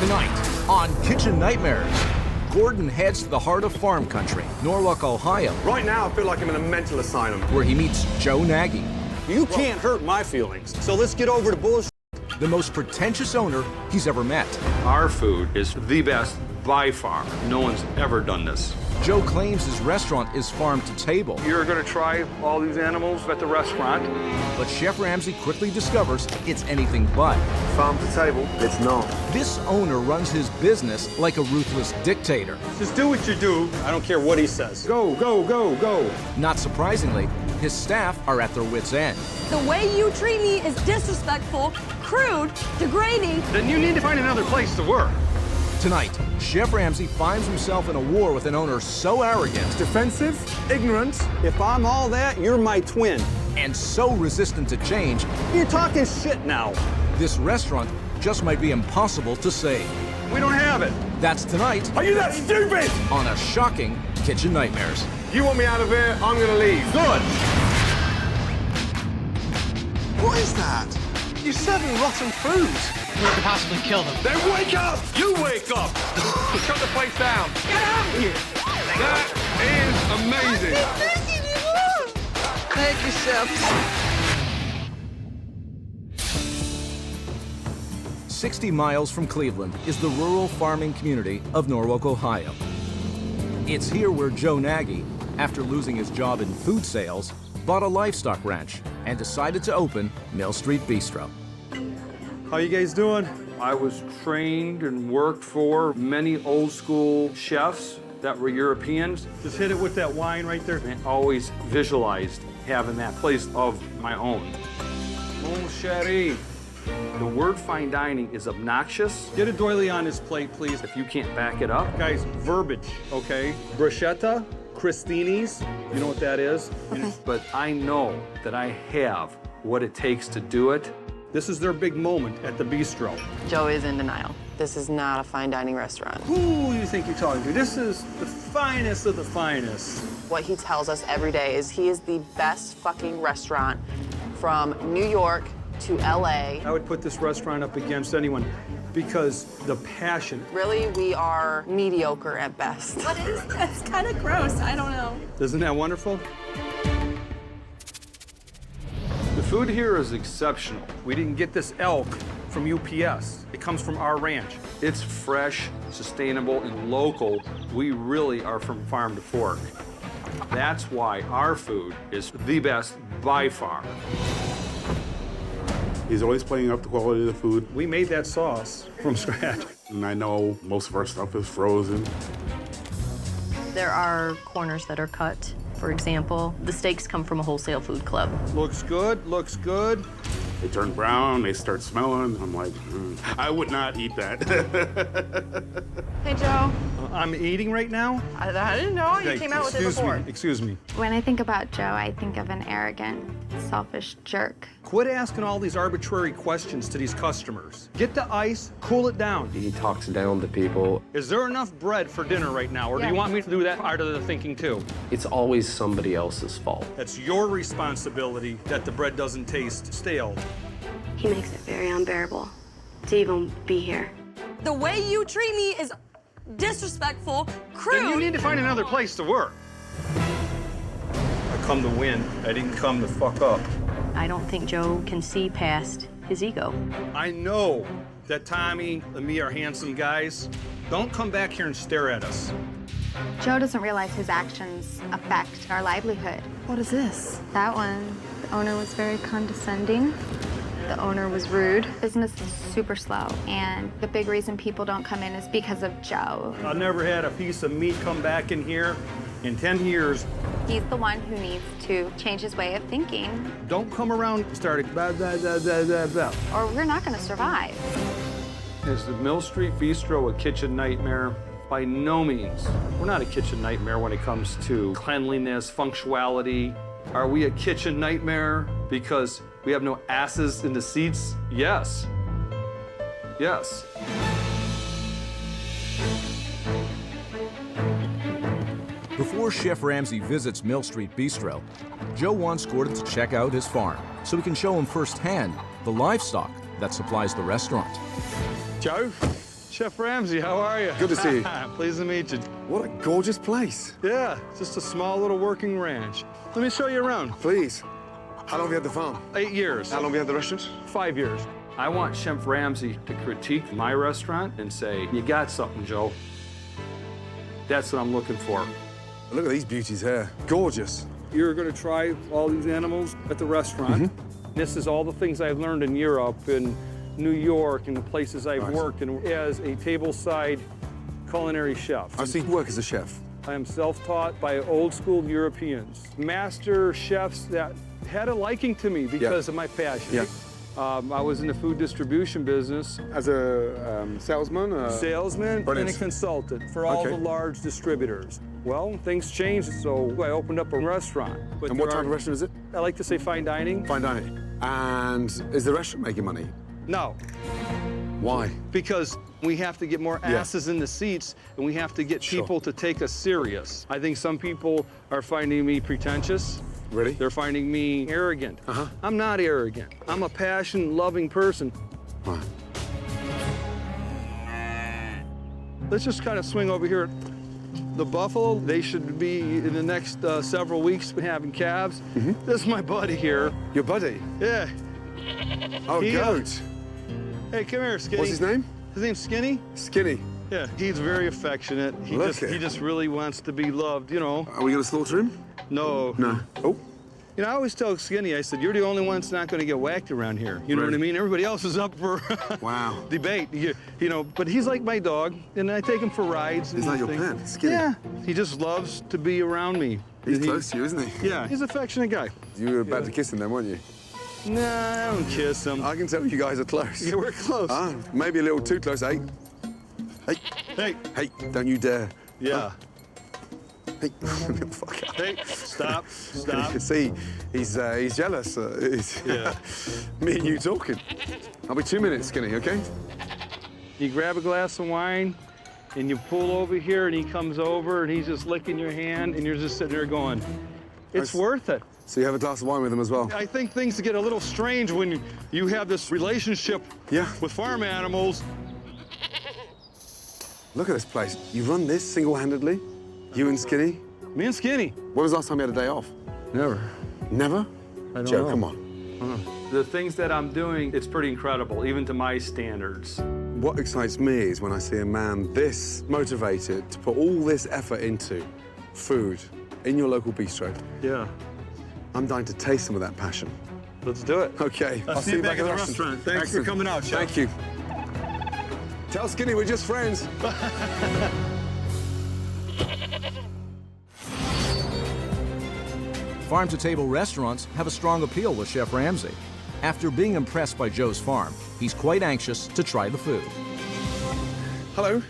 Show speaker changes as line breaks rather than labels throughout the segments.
Tonight on Kitchen Nightmares, Gordon heads to the heart of farm country, Norwalk, Ohio.
Right now, I feel like I'm in a mental asylum.
Where he meets Joe Nagy.
You can't hurt my feelings, so let's get over the bullshit.
The most pretentious owner he's ever met.
Our food is the best by far. No one's ever done this.
Joe claims his restaurant is farm to table.
You're gonna try all these animals at the restaurant.
But Chef Ramsay quickly discovers it's anything but.
Farm to table, it's not.
This owner runs his business like a ruthless dictator.
Just do what you do. I don't care what he says. Go, go, go, go.
Not surprisingly, his staff are at their wits' end.
The way you treat me is disrespectful, crude, degrading.
Then you need to find another place to work.
Tonight, Chef Ramsay finds himself in a war with an owner so arrogant,
Defensive, ignorant.
If I'm all that, you're my twin.
and so resistant to change,
You're talking shit now.
this restaurant just might be impossible to save.
We don't have it.
That's tonight
Are you that stupid?
on a shocking Kitchen Nightmares.
You want me out of here? I'm gonna leave.
Good.
What is that?
You're serving rotten food.
We could possibly kill them.
Then wake up! You wake up! Shut the place down. Get out of here! That is amazing.
Thank you, Chef.
60 miles from Cleveland is the rural farming community of Norwalk, Ohio. It's here where Joe Nagy, after losing his job in food sales, bought a livestock ranch and decided to open Mill Street Bistro.
How you guys doing?
I was trained and worked for many old school chefs that were Europeans.
Just hit it with that wine right there.
And I always visualized having that place of my own. Mon chéri. The word fine dining is obnoxious
Get a doily on his plate, please.
if you can't back it up.
Guys, verbiage, okay? Bruschetta, Crostini's, you know what that is?
Okay.
But I know that I have what it takes to do it.
This is their big moment at the bistro.
Joe is in denial. This is not a fine dining restaurant.
Who do you think you're talking to? This is the finest of the finest.
What he tells us every day is he is the best fucking restaurant from New York to LA.
I would put this restaurant up against anyone because the passion.
Really, we are mediocre at best.
What is that's kind of gross. I don't know.
Isn't that wonderful?
The food here is exceptional.
We didn't get this elk from UPS. It comes from our ranch.
It's fresh, sustainable, and local. We really are from farm to fork. That's why our food is the best by far.
He's always playing up the quality of the food,
We made that sauce from scratch.
and I know most of our stuff is frozen.
There are corners that are cut. For example, the steaks come from a wholesale food club.
Looks good, looks good.
They turn brown, they start smelling. I'm like, I would not eat that.
Hey, Joe.
I'm eating right now.
I didn't know. You
Hey,
came out with it
excuse
before.
me, excuse me.
When I think about Joe, I think of an arrogant, selfish jerk.
Quit asking all these arbitrary questions to these customers. Get the ice, cool it down.
He talks down to people.
Is there enough bread for dinner right now, or do you want me to do that part of the thinking too?
It's always somebody else's fault.
That's your responsibility that the bread doesn't taste stale.
He makes it very unbearable to even be here.
The way you treat me is disrespectful, crude.
Then you need to find another place to work.
I come to win. I didn't come to fuck up.
I don't think Joe can see past his ego.
I know that Tommy and me are handsome guys. Don't come back here and stare at us.
Joe doesn't realize his actions affect our livelihood.
What is this?
That one, the owner was very condescending. The owner was rude. Business is super slow, and the big reason people don't come in is because of Joe.
I've never had a piece of meat come back in here in 10 years.
He's the one who needs to change his way of thinking,
Don't come around starting blah, blah, blah, blah, blah, blah.
or we're not going to survive.
Is the Mill Street Bistro a kitchen nightmare? By no means. We're not a kitchen nightmare when it comes to cleanliness, functionality. Are we a kitchen nightmare because we have no asses in the seats? Yes. Yes.
Before Chef Ramsay visits Mill Street Bistro, Joe wants Gordon to check out his farm so he can show him firsthand the livestock that supplies the restaurant.
Joe, Chef Ramsey, how are you?
Good to see you.
Pleased to meet you.
What a gorgeous place.
Yeah, it's just a small little working ranch. Let me show you around.
Please. How long have you had the farm?
8 years.
How long have you had the restaurant?
5 years.
I want Chef Ramsey to critique my restaurant and say, you got something, Joe. That's what I'm looking for.
Look at these beauties here. Gorgeous.
You're going to try all these animals at the restaurant. This is all the things I've learned in Europe and New York and the places I've worked in as a tableside culinary chef.
I see you work as a chef.
I am self-taught by old school Europeans, master chefs that had a liking to me because of my passion.
Yeah.
I was in the food distribution business.
As a salesman?
Salesman
Brilliant.
and a consultant for all the large distributors. Well, things changed, so I opened up a restaurant. But
And what type of restaurant is it?
I like to say fine dining.
Fine dining. And is the restaurant making money?
No,
Why?
because we have to get more asses in the seats, and we have to get people to take us serious. I think some people are finding me pretentious.
Really?
They're finding me arrogant. I'm not arrogant. I'm a passion-loving person.
Right.
Let's just kind of swing over here. The buffalo, they should be in the next several weeks having calves. This is my buddy here.
Your buddy?
Yeah.
Oh, goat.
Hey, come here, Skinny.
What's his name?
His name's Skinny?
Skinny.
Yeah, he's very affectionate. He just really wants to be loved, you know.
Are we going to slaughter him?
No.
No. Oh.
You know, I always tell Skinny, I said, you're the only one that's not going to get whacked around here. You know what I mean? Everybody else is up for debate. You know, but he's like my dog, and I take him for rides.
He's like your pet, Skinny.
Yeah, he just loves to be around me.
He's close to you, isn't he?
Yeah, he's an affectionate guy.
You were about to kiss him then, weren't you?
Nah, I don't kiss him.
I can tell you guys are close.
Yeah, we're close.
Maybe a little too close, eh? Hey.
Hey.
Hey, don't you dare.
Yeah.
Hey, little fucker.
Hey, stop, stop.
See, he's jealous. Me and you talking. I'll be 2 minutes, Skinny, okay?
You grab a glass of wine, and you pull over here, and he comes over, and he's just licking your hand, and you're just sitting there going, it's worth it.
So you have a glass of wine with him as well?
I think things get a little strange when you have this relationship with farm animals.
Look at this place. You run this single-handedly? You and Skinny?
Me and Skinny.
When was the last time you had a day off?
Never.
Never?
I don't
Joe,
know.
come on.
The things that I'm doing, it's pretty incredible, even to my standards.
What excites me is when I see a man this motivated to put all this effort into food in your local bistro.
Yeah.
I'm dying to taste some of that passion.
Let's do it.
Okay.
I'll see you back at the restaurant. Thanks for coming out, Chef.
Thank you. Tell Skinny we're just friends.
Farm-to-table restaurants have a strong appeal with Chef Ramsey. After being impressed by Joe's farm, he's quite anxious to try the food.
Hello.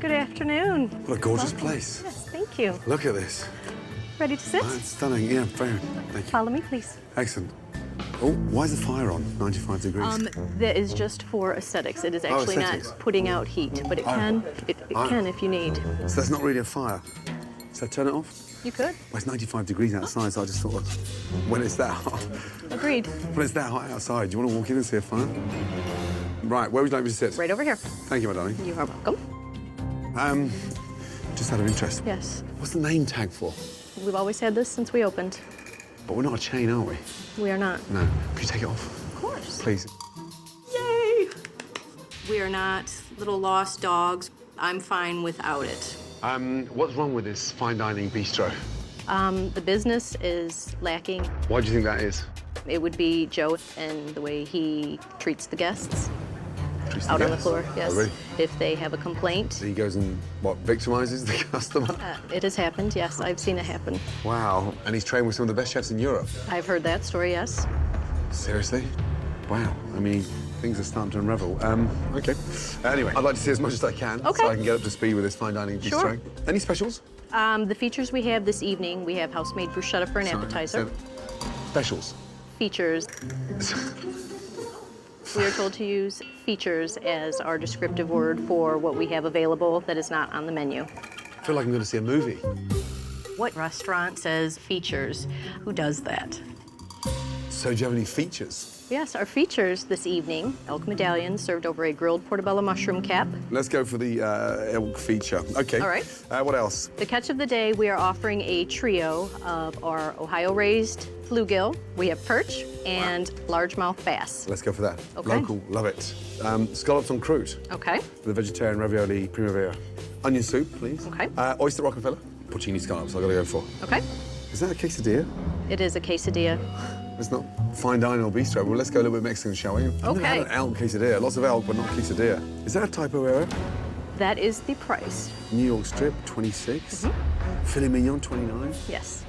Good afternoon.
What a gorgeous place.
Yes, thank you.
Look at this.
Ready to sit?
It's stunning. Yeah, very. Thank you.
Follow me, please.
Excellent. Oh, why is the fire on? 95 degrees.
That is just for aesthetics. It is actually not
aesthetics.
putting out heat, but it can. It can if you need.
So that's not really a fire. So turn it off?
You could.
Well, it's 95 degrees outside, so I just thought, when it's that hot,
Agreed.
when it's that hot outside, do you want to walk in and see a fire? Right, where would you like me to sit?
Right over here.
Thank you, my darling.
You are welcome.
Just out of interest.
Yes.
What's the name tag for?
We've always had this since we opened.
But we're not a chain, are we?
We are not.
No. Could you take it off?
Of course.
Please.
Yay! We are not little lost dogs. I'm fine without it.
What's wrong with this fine dining bistro?
The business is lacking.
Why do you think that is?
It would be Joe and the way he treats the guests
Treats the
out on the
guests?
floor. Yes.
Oh, really?
If they have a complaint.
So he goes and, what, victimizes the customer?
It has happened, yes. I've seen it happen.
Wow. And he's trained with some of the best chefs in Europe?
I've heard that story, yes.
Seriously? Wow. I mean, things are starting to unravel. Okay. Anyway, I'd like to see as much as I can so I can get up to speed with this fine dining bistro.
Sure.
Any specials?
The features we have this evening, we have house-made bruschetta for an appetizer.
Specials?
Features. We are told to use features as our descriptive word for what we have available that is not on the menu.
I feel like I'm going to see a movie.
What restaurant says features? Who does that?
So do you have any features?
Yes, our features this evening, elk medallion served over a grilled portobello mushroom cap.
Let's go for the elk feature. Okay.
All right.
What else?
The catch of the day, we are offering a trio of our Ohio-raised bluegill. We have perch and largemouth bass.
Let's go for that.
Okay.
Local, love it. Scallops on croûte.
Okay.
The vegetarian ravioli primavera. Onion soup, please.
Okay.
Oyster Rockefeller. Porcini scallops, I've got to go for.
Okay.
Is that a quesadilla?
It is a quesadilla.
It's not fine dining or bistro. Well, let's go a little bit Mexican, shall we? I've never had an elk quesadilla. Lots of elk, but not quesadilla. Is that a typo error?
That is the price.
New York strip, 26. Filet mignon, 29.
Yes.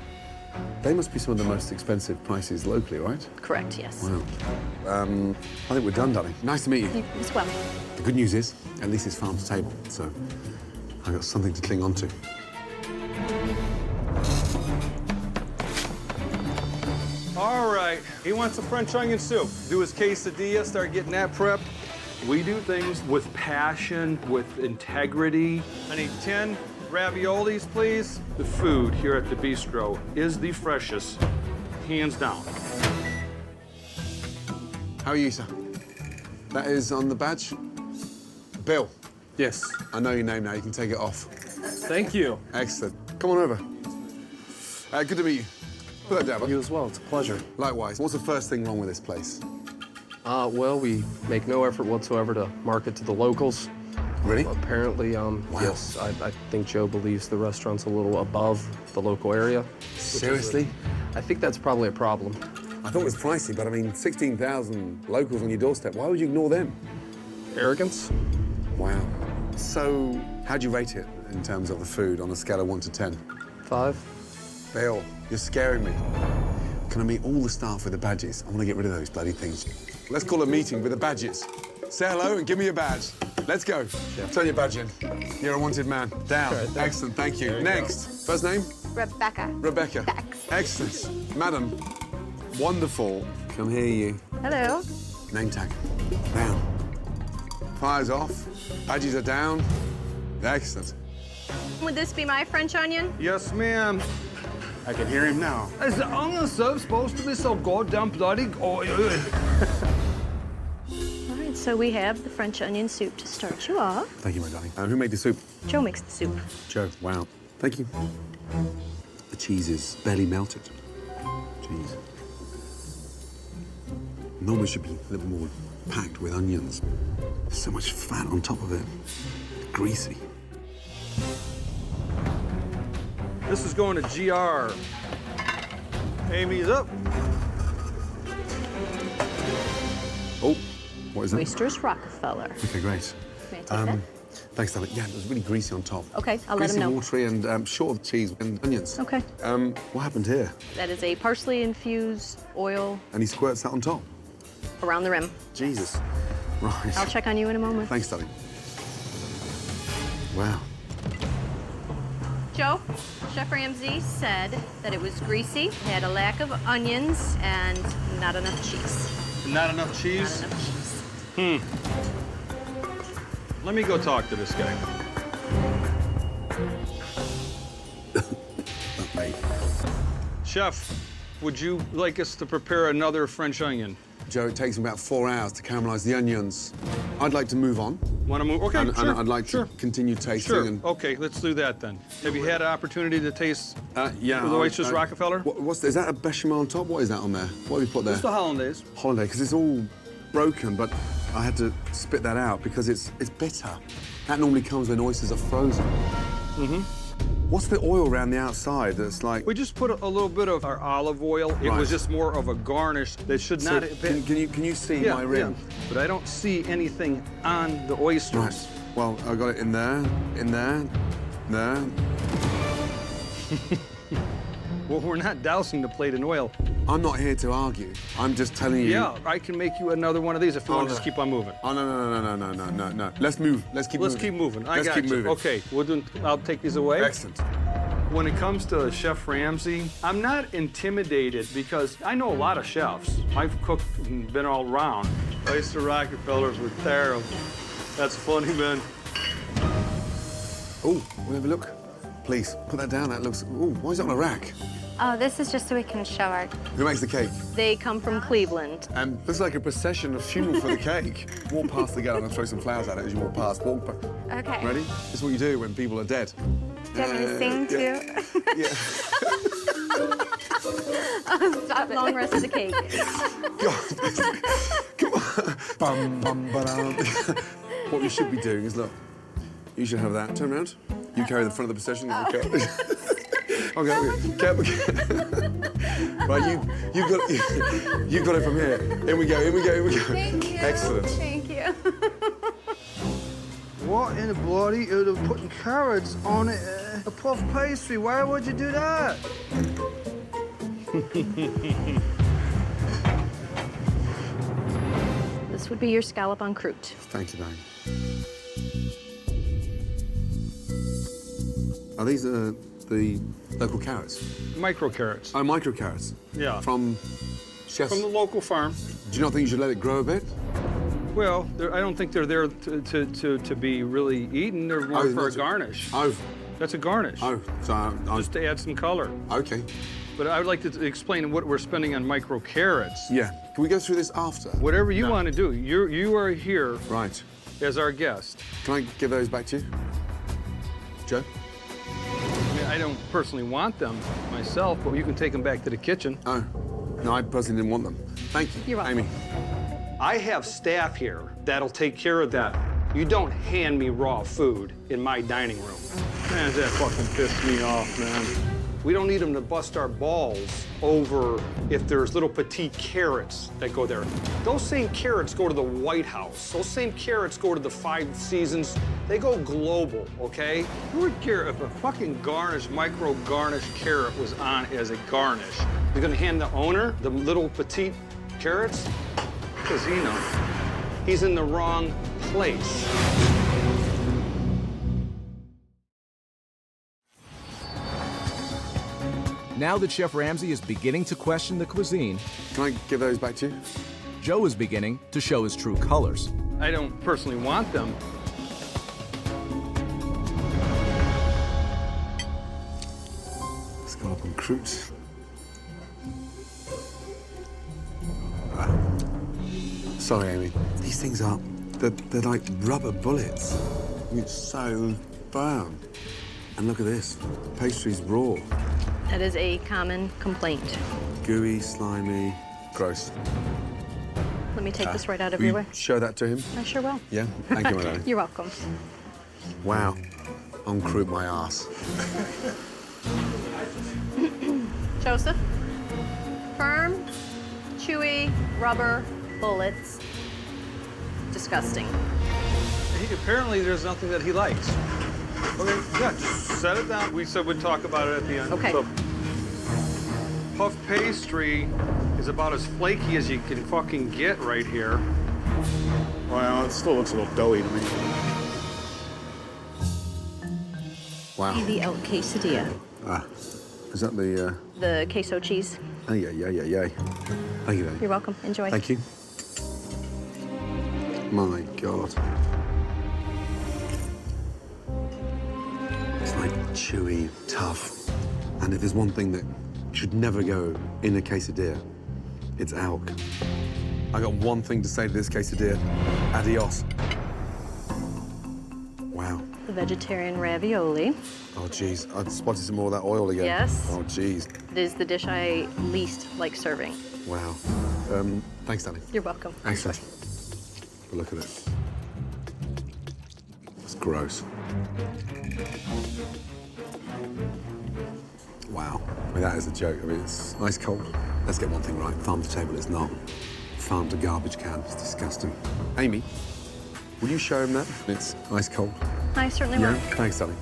They must be some of the most expensive prices locally, right?
Correct, yes.
Wow. I think we're done, darling. Nice to meet you.
You as well.
The good news is, at least it's farm to table, so I've got something to cling on to.
All right, he wants a French onion soup. Do his quesadilla, start getting that prepped.
We do things with passion, with integrity.
I need 10 raviolis, please.
The food here at the bistro is the freshest, hands down.
How are you, sir? That is on the badge. Bill.
Yes.
I know your name now. You can take it off.
Thank you.
Excellent. Come on over. Good to meet you. Put that down, bud.
You as well. It's a pleasure.
Likewise. What's the first thing wrong with this place?
Well, we make no effort whatsoever to market to the locals.
Really?
Apparently, yes, I think Joe believes the restaurant's a little above the local area.
Seriously?
I think that's probably a problem.
I thought it was pricey, but I mean, 16,000 locals on your doorstep. Why would you ignore them?
Arrogance?
Wow. So, how'd you rate it in terms of the food on a scale of 1 to 10?
5.
Bill, you're scaring me. Can I meet all the staff with the badges? I want to get rid of those bloody things. Let's call a meeting with the badges. Say hello and give me a badge. Let's go. Turn your badge in. You're a wanted man. Down. Right, excellent, thank you. Next. First name?
Rebecca.
Rebecca.
Bex.
Excellent. Madam, wonderful. Come hear you.
Hello.
Name tag. Down. Fire's off. Badges are down. Excellent.
Would this be my French onion?
Yes, ma'am.
I can hear him now.
Is the onion soup supposed to be so goddamn bloody?
All right, so we have the French onion soup to start you off.
Thank you, my darling. Who made the soup?
Joe makes the soup.
Joe. Wow. Thank you. The cheese is barely melted. Cheese. Normally should be a little more packed with onions. There's so much fat on top of it. Greasy.
This is going to GR. Amy's up.
Oh, what is that?
Oysters Rockefeller.
Okay, great.
May I take that?
Thanks, darling. Yeah, it was really greasy on top.
Okay, I'll let
Greasy,
him know.
watery, and short of cheese and onions.
Okay.
What happened here?
That is a parsley-infused oil
And he squirts that on top.
around the rim.
Jesus. Right.
I'll check on you in a moment.
Thanks, darling. Wow.
Joe, Chef Ramsay said that it was greasy, had a lack of onions, and not enough cheese.
Not enough cheese?
Not enough cheese.
Let me go talk to this guy.
Mate.
Chef, would you like us to prepare another French onion?
Joe, it takes about 4 hours to caramelize the onions. I'd like to move on.
Want to move? Okay,
and,
sure.
And I'd like
sure.
to continue tasting.
Sure.
And,
Okay, let's do that then. Have you had an opportunity to taste
yeah.
the Oysters Rockefeller?
Is that a bechamel on top? What is that on there? What have you put there?
It's the hollandaise.
Holiday, because it's all broken, but I had to spit that out because it's bitter. That normally comes when oysters are frozen.
Mm-hmm.
What's the oil around the outside that's like...
We just put a little bit of our olive oil. It was just more of a garnish that should not have been...
Can you see my rim?
Yeah, but I don't see anything on the oysters.
Right. Well, I got it in there, there.
Well, we're not dousing the plate in oil.
I'm not here to argue. I'm just telling you...
Yeah, I can make you another one of these if you want to just keep on moving.
Oh, no. Let's move. Let's keep moving.
Let's keep moving.
Let's keep moving.
Okay, I'll take these away.
Excellent.
When it comes to Chef Ramsay, I'm not intimidated because I know a lot of chefs. I've cooked and been all around.
Oyster Rockefellers were terrible. That's funny, man.
Oh, we'll have a look. Please, put that down. That looks... Oh, why is it on a rack?
Oh, this is just so we can show our...
Who makes the cake?
They come from Cleveland.
And this is like a procession of funeral for the cake. Walk past the girl and throw some flowers at it as you walk past.
Okay.
Ready? This is what you do when people are dead.
Do you want me to sing too?
Yeah.
Oh, stop it.
Long rest of the cake.
Come on. Bum, bum, ba-dum. What we should be doing is, look, you should have that. Turn around. You carry the front of the procession. I'll carry... Okay. Right, you've got it from here. In we go, in we go, in we go.
Thank you.
Excellent.
Thank you.
What in the bloody are they putting carrots on a puff pastry? Why would you do that?
This would be your scallop en croûte.
Thank you, darling. Are these the local carrots?
Micro carrots.
Oh, micro carrots.
Yeah.
From chefs.
From the local farm.
Do you not think you should let it grow a bit?
Well, I don't think they're there to be really eaten. They're more for a garnish.
Oh.
That's a garnish.
Oh, so
just to add some color.
Okay.
But I would like to explain what we're spending on micro carrots.
Yeah. Can we go through this after?
Whatever you want to do. You are here.
Right.
As our guest.
Can I give those back to you, Joe?
I don't personally want them myself, but you can take them back to the kitchen.
Oh, no, I personally didn't want them. Thank you,
You're welcome.
Amy.
I have staff here that'll take care of that. You don't hand me raw food in my dining room. Man, that fucking pissed me off, man. We don't need them to bust our balls over if there's little petite carrots that go there. Those same carrots go to the White House. Those same carrots go to the 5 Seasons. They go global, okay? Who would care if a fucking garnish, micro garnish carrot was on as a garnish? You're gonna hand the owner the little petite carrots? Because, you know, he's in the wrong place.
Now that Chef Ramsay is beginning to question the cuisine,
can I give those back to you?
Joe is beginning to show his true colors.
I don't personally want them.
Scallop en croûte. Sorry, Amy. These things are, they're like rubber bullets. It's so firm. And look at this, pastry's raw.
That is a common complaint.
Gooey, slimy, gross.
Let me take this right out of
will
your way.
You show that to him?
I sure will.
Yeah? Thank you, my darling.
You're welcome.
Wow. En croûte my ass.
Joseph, firm, chewy, rubber, bullets. Disgusting.
Apparently, there's nothing that he likes. Okay, yeah, just set it down. We said we'd talk about it at the end.
Okay.
So, puff pastry is about as flaky as you can fucking get right here.
Well, it still looks a little doughy to me.
Wow.
The El Quesadilla.
Ah, is that the...
The queso cheese.
Oh, yeah. Thank you, darling.
You're welcome. Enjoy.
Thank you. My God. It's like chewy, tough. And if there's one thing that should never go in a quesadilla, it's elk. I got one thing to say to this quesadilla. Adios. Wow.
The vegetarian ravioli.
Oh, geez. I spotted some more of that oil again.
Yes.
Oh, geez.
It is the dish I least like serving.
Wow. Thanks, darling.
You're welcome.
Excellent. But look at it. It's gross. Wow. I mean, that is a joke. I mean, it's ice cold. Let's get one thing right. Farm to table it's not. Farm to garbage can. It's disgusting. Amy, will you show him that? It's ice cold.
I certainly will.
Thanks, darling.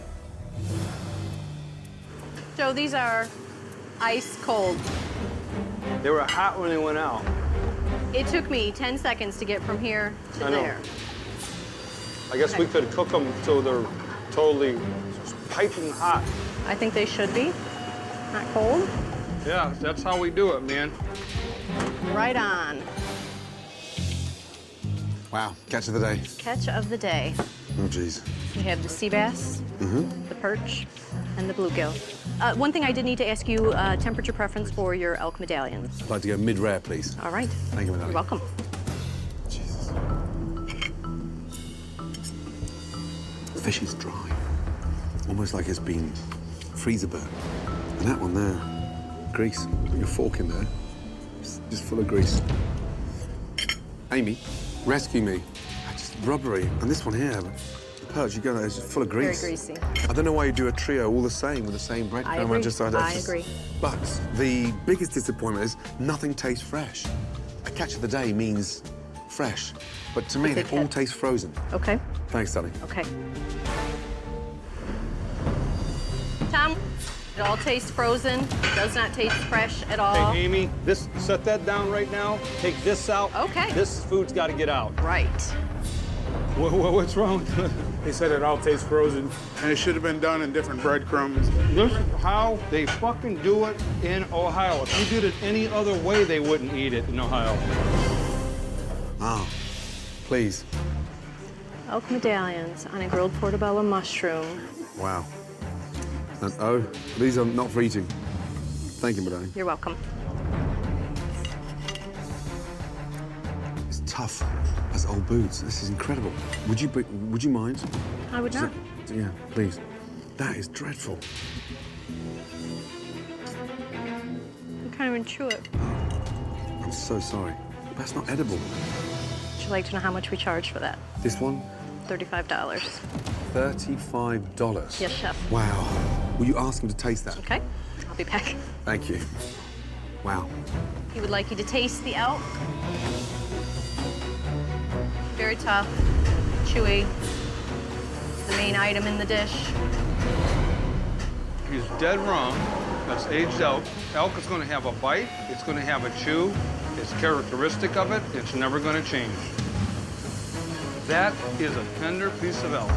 Joe, these are ice cold.
They were hot when they went out.
It took me 10 seconds to get from here to there.
I guess we could cook them till they're totally piping hot.
I think they should be. Not cold.
Yeah, that's how we do it, man.
Right on.
Wow, catch of the day.
Catch of the day.
Oh, jeez.
We have the sea bass, the perch, and the bluegill. One thing I did need to ask you, temperature preference for your elk medallion.
I'd like to go mid-rare, please.
All right.
Thank you, madam.
You're welcome.
Jesus. The fish is dry. Almost like it's been freezer burnt. And that one there, grease. Put your fork in there. It's just full of grease. Amy, rescue me. Just rubbery. And this one here, the perch, you go there, it's just full of grease.
Very greasy.
I don't know why you do a trio all the same with the same breadcrumb.
I agree. I agree.
But the biggest disappointment is nothing tastes fresh. A catch of the day means fresh. But to me, they all taste frozen.
Okay.
Thanks, darling.
Okay. Tom, it all tastes frozen. It does not taste fresh at all.
Hey, Amy, set that down right now. Take this out.
Okay.
This food's got to get out.
Right.
What's wrong?
They said it all tastes frozen, and it should have been done in different breadcrumbs.
This is how they fucking do it in Ohio. If you did it any other way, they wouldn't eat it in Ohio.
Ah, please.
Elk medallions on a grilled portobello mushroom.
Wow. And, oh, these are not for eating. Thank you, madam.
You're welcome.
It's tough as old boots. This is incredible. Would you mind?
I would not.
Yeah, please. That is dreadful.
I can't even chew it.
I'm so sorry. That's not edible.
Would you like to know how much we charge for that?
This one?
$35.
$35.
Yes, chef.
Wow. Will you ask him to taste that?
Okay. I'll be back.
Thank you. Wow.
He would like you to taste the elk. Very tough, chewy. The main item in the dish.
He's dead wrong. That's aged elk. Elk is going to have a bite. It's going to have a chew. It's characteristic of it. It's never going to change. That is a tender piece of elk.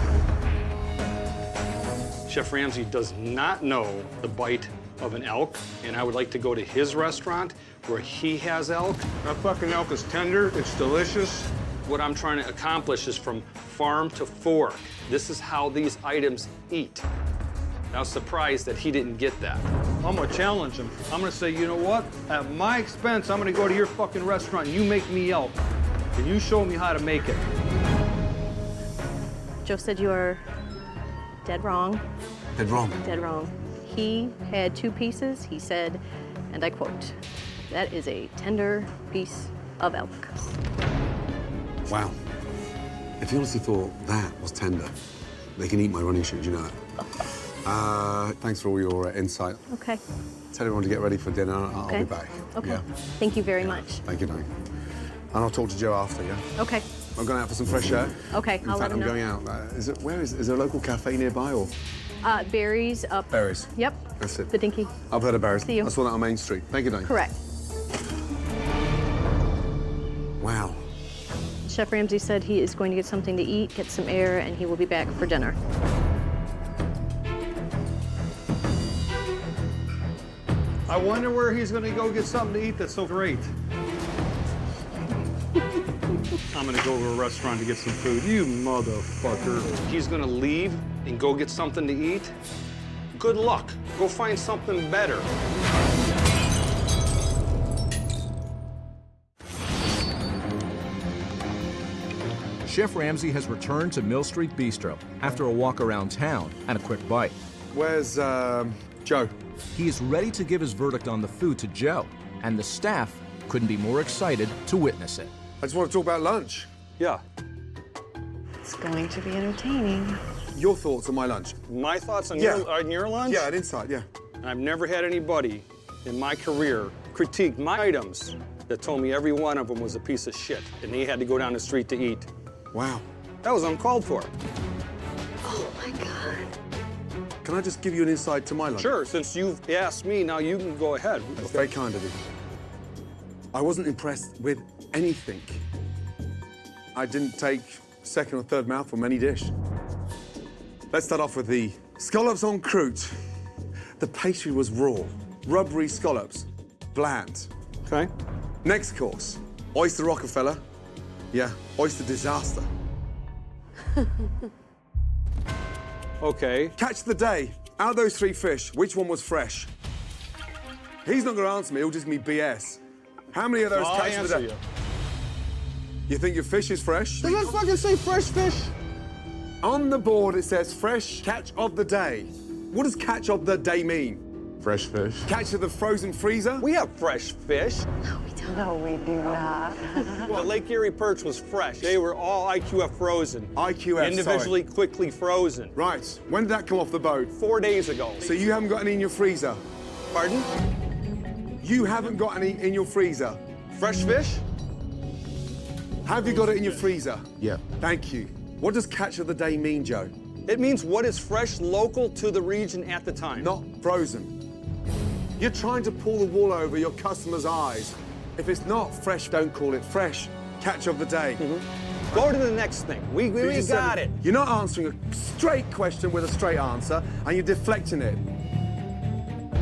Chef Ramsay does not know the bite of an elk, and I would like to go to his restaurant where he has elk. That fucking elk is tender. It's delicious. What I'm trying to accomplish is from farm to fork. This is how these items eat. I was surprised that he didn't get that. I'm gonna challenge him. I'm gonna say, you know what? At my expense, I'm gonna go to your fucking restaurant and you make me elk. And you show me how to make it.
Joe said you are dead wrong.
Dead wrong.
Dead wrong. He had 2 pieces. He said, and I quote, "That is a tender piece of elk."
Wow. If you honestly thought that was tender, they can eat my running shoes, you know that. Thanks for all your insight.
Okay.
Tell everyone to get ready for dinner. I'll be back.
Okay.
Yeah.
Thank you very much.
Thank you, darling. And I'll talk to Joe after, yeah?
Okay.
I'm going out for some fresh air.
Okay,
In
I'll
fact,
let him
I'm
know.
going out. Is there a local cafe nearby or?
Berries up.
Berries.
Yep.
That's it.
The Dinky.
I've heard of Berries.
See you.
I saw that on Main Street. Thank you, darling.
Correct.
Wow.
Chef Ramsay said he is going to get something to eat, get some air, and he will be back for dinner.
I wonder where he's gonna go get something to eat that's so great. I'm gonna go to a restaurant to get some food. You motherfucker. He's gonna leave and go get something to eat? Good luck. Go find something better.
Chef Ramsay has returned to Mill Street Bistro after a walk around town and a quick bite.
Where's Joe?
He is ready to give his verdict on the food to Joe, and the staff couldn't be more excited to witness it.
I just want to talk about lunch.
Yeah.
It's going to be entertaining.
Your thoughts on my lunch?
My thoughts on
Yeah.
your lunch?
Yeah, an insight, yeah.
I've never had anybody in my career critique my items that told me every one of them was a piece of shit, and they had to go down the street to eat.
Wow.
That was uncalled for.
Oh my God.
Can I just give you an insight to my lunch?
Sure, since you've asked me, now you can go ahead.
That's very kind of you. I wasn't impressed with anything. I didn't take second or third mouthful from any dish. Let's start off with the scallops en croûte. The pastry was raw, rubbery scallops, bland.
Okay.
Next course, oyster Rockefeller. Yeah, oyster disaster.
Okay.
Catch the day. Out of those 3 fish, which one was fresh? He's not going to answer me. He'll just give me BS. How many of those
I'll
catch the
answer
day?
you.
You think your fish is fresh?
Does that fucking say fresh fish?
On the board, it says fresh catch of the day. What does catch of the day mean?
Fresh fish.
Catch of the frozen freezer?
We have fresh fish.
No, we do not.
The Lake Erie perch was fresh. They were all IQF frozen.
IQF,
Individually, quickly frozen.
Right. When did that come off the boat?
4 days ago.
So you haven't got any in your freezer?
Pardon?
You haven't got any in your freezer?
Fresh fish?
Have you got it in your freezer?
Yeah.
Thank you. What does catch of the day mean, Joe?
It means what is fresh, local to the region at the time.
Not frozen. You're trying to pull the wool over your customer's eyes. If it's not fresh, don't call it fresh. Catch of the day.
Go to the next thing. We
just
got
said
it.
You're not answering a straight question with a straight answer, and you're deflecting it.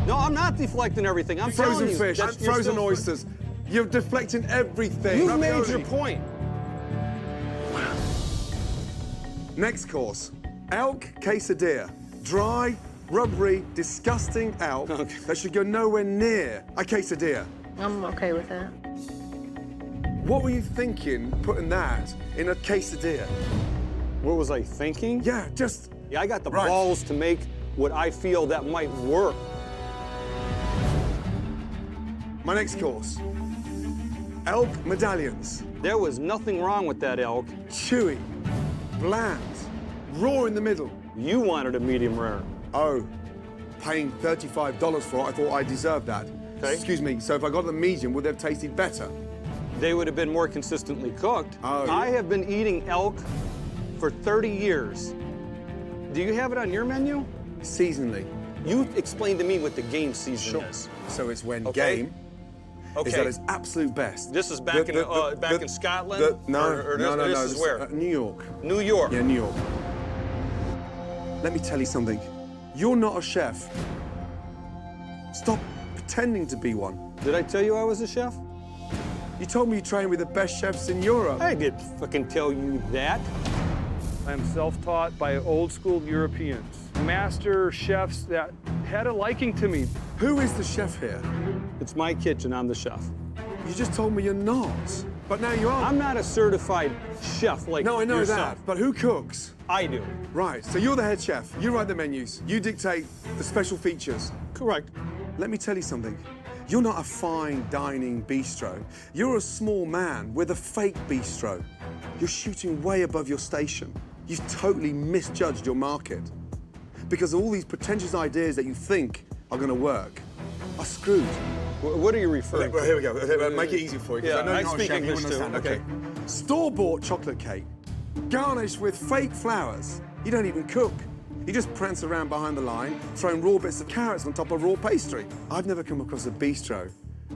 No, I'm not deflecting everything. I'm
Frozen
telling you.
fish,
you're
frozen
still-
oysters. You're deflecting everything.
You've made
Ravioli.
your point.
Next course, elk quesadilla. Dry, rubbery, disgusting elk that should go nowhere near a quesadilla.
I'm okay with that.
What were you thinking putting that in a quesadilla?
What was I thinking?
Yeah, just...
Yeah, I got the
Right.
balls to make what I feel that might work.
My next course, elk medallions.
There was nothing wrong with that elk.
Chewy, bland, raw in the middle.
You wanted a medium rare.
Oh, paying $35 for it, I thought I deserved that.
Okay.
Excuse me, so if I got the medium, would they have tasted better?
They would have been more consistently cooked.
Oh.
I have been eating elk for 30 years. Do you have it on your menu?
Seasonally.
You explained to me what the game season is.
So it's when
Okay.
game
Okay.
is at its absolute best.
This is back in Scotland?
No,
Or this is where?
New York.
New York.
Yeah, New York. Let me tell you something. You're not a chef. Stop pretending to be one.
Did I tell you I was a chef?
You told me you trained with the best chefs in Europe.
I didn't fucking tell you that.
I'm self-taught by old school Europeans, master chefs that had a liking to me.
Who is the chef here?
It's my kitchen, I'm the chef.
You just told me you're not, but now you are.
I'm not a certified chef like
No, I know
yourself.
that, but who cooks?
I do.
Right, so you're the head chef. You write the menus. You dictate the special features.
Correct.
Let me tell you something. You're not a fine dining bistro. You're a small man with a fake bistro. You're shooting way above your station. You've totally misjudged your market. Because all these pretentious ideas that you think are going to work are screwed.
What are you referring to?
Here we go. Make it easy for you. 'cause
Yeah,
I know
I
you're not a
speak
chef, you
English
wouldn't
too.
understand. Okay. Store-bought chocolate cake, garnished with fake flowers. You don't even cook. You just prance around behind the line, throwing raw bits of carrots on top of raw pastry. I've never come across a bistro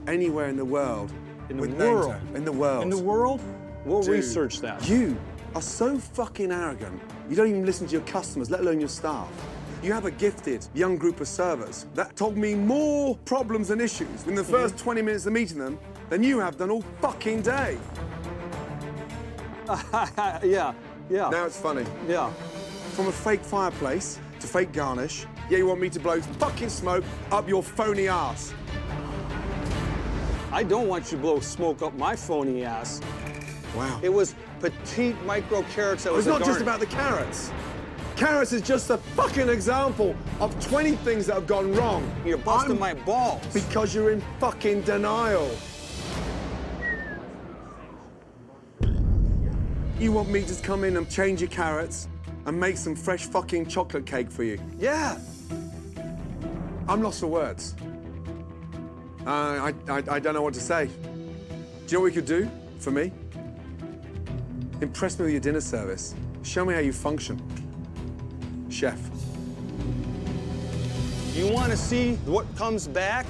anywhere in the world.
In the
with names
world?
like- In the world.
In the world? We'll
Dude,
research that.
You are so fucking arrogant. You don't even listen to your customers, let alone your staff. You have a gifted young group of servers that told me more problems and issues in the first 20 minutes of meeting them than you have done all fucking day.
Yeah.
Now it's funny.
Yeah.
From a fake fireplace to fake garnish, yeah, you want me to blow fucking smoke up your phony ass.
I don't want you to blow smoke up my phony ass.
Wow.
It was petite micro carrots that was
It's not just
garnish.
about the carrots. Carrots is just a fucking example of 20 things that have gone wrong.
You're busting my balls.
Because you're in fucking denial. You want me to just come in and change your carrots and make some fresh fucking chocolate cake for you?
Yeah.
I'm lost for words. I don't know what to say. Do you know what we could do for me? Impress me with your dinner service. Show me how you function. Chef.
You want to see what comes back?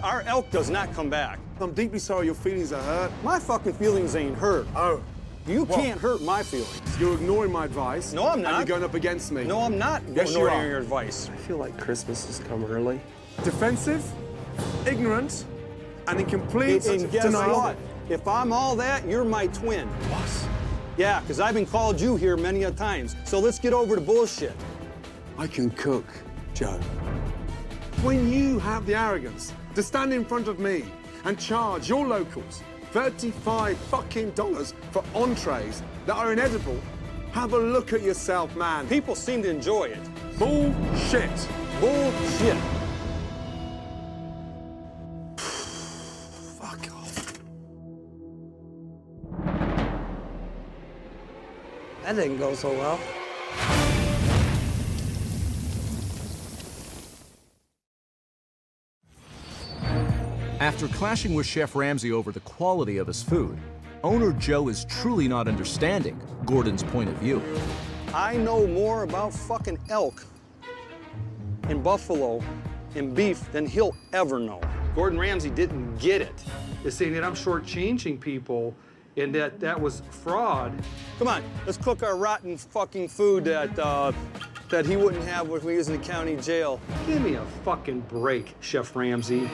Our elk does not come back.
I'm deeply sorry your feelings are hurt.
My fucking feelings ain't hurt.
Oh.
You
What?
can't hurt my feelings.
You're ignoring my advice.
No, I'm
And
not.
you're going up against me.
No, I'm not
Yes, you
ignoring
are.
your advice.
I feel like Christmas has come early.
Defensive, ignorant, and in complete
And guess
denial.
what? If I'm all that, you're my twin.
What?
Yeah, because I've been called you here many a times. So let's get over the bullshit.
I can cook, Joe. When you have the arrogance to stand in front of me and charge your locals $35 fucking for entrees that are inedible, have a look at yourself, man.
People seem to enjoy it.
Bullshit.
Bullshit.
Fuck off.
That didn't go so well.
After clashing with Chef Ramsay over the quality of his food, owner Joe is truly not understanding Gordon's point of view.
I know more about fucking elk and buffalo and beef than he'll ever know. Gordon Ramsay didn't get it.
Is saying that I'm shortchanging people and that was fraud.
Come on, let's cook our rotten fucking food that he wouldn't have when we was in the county jail.
Give me a fucking break, Chef Ramsay.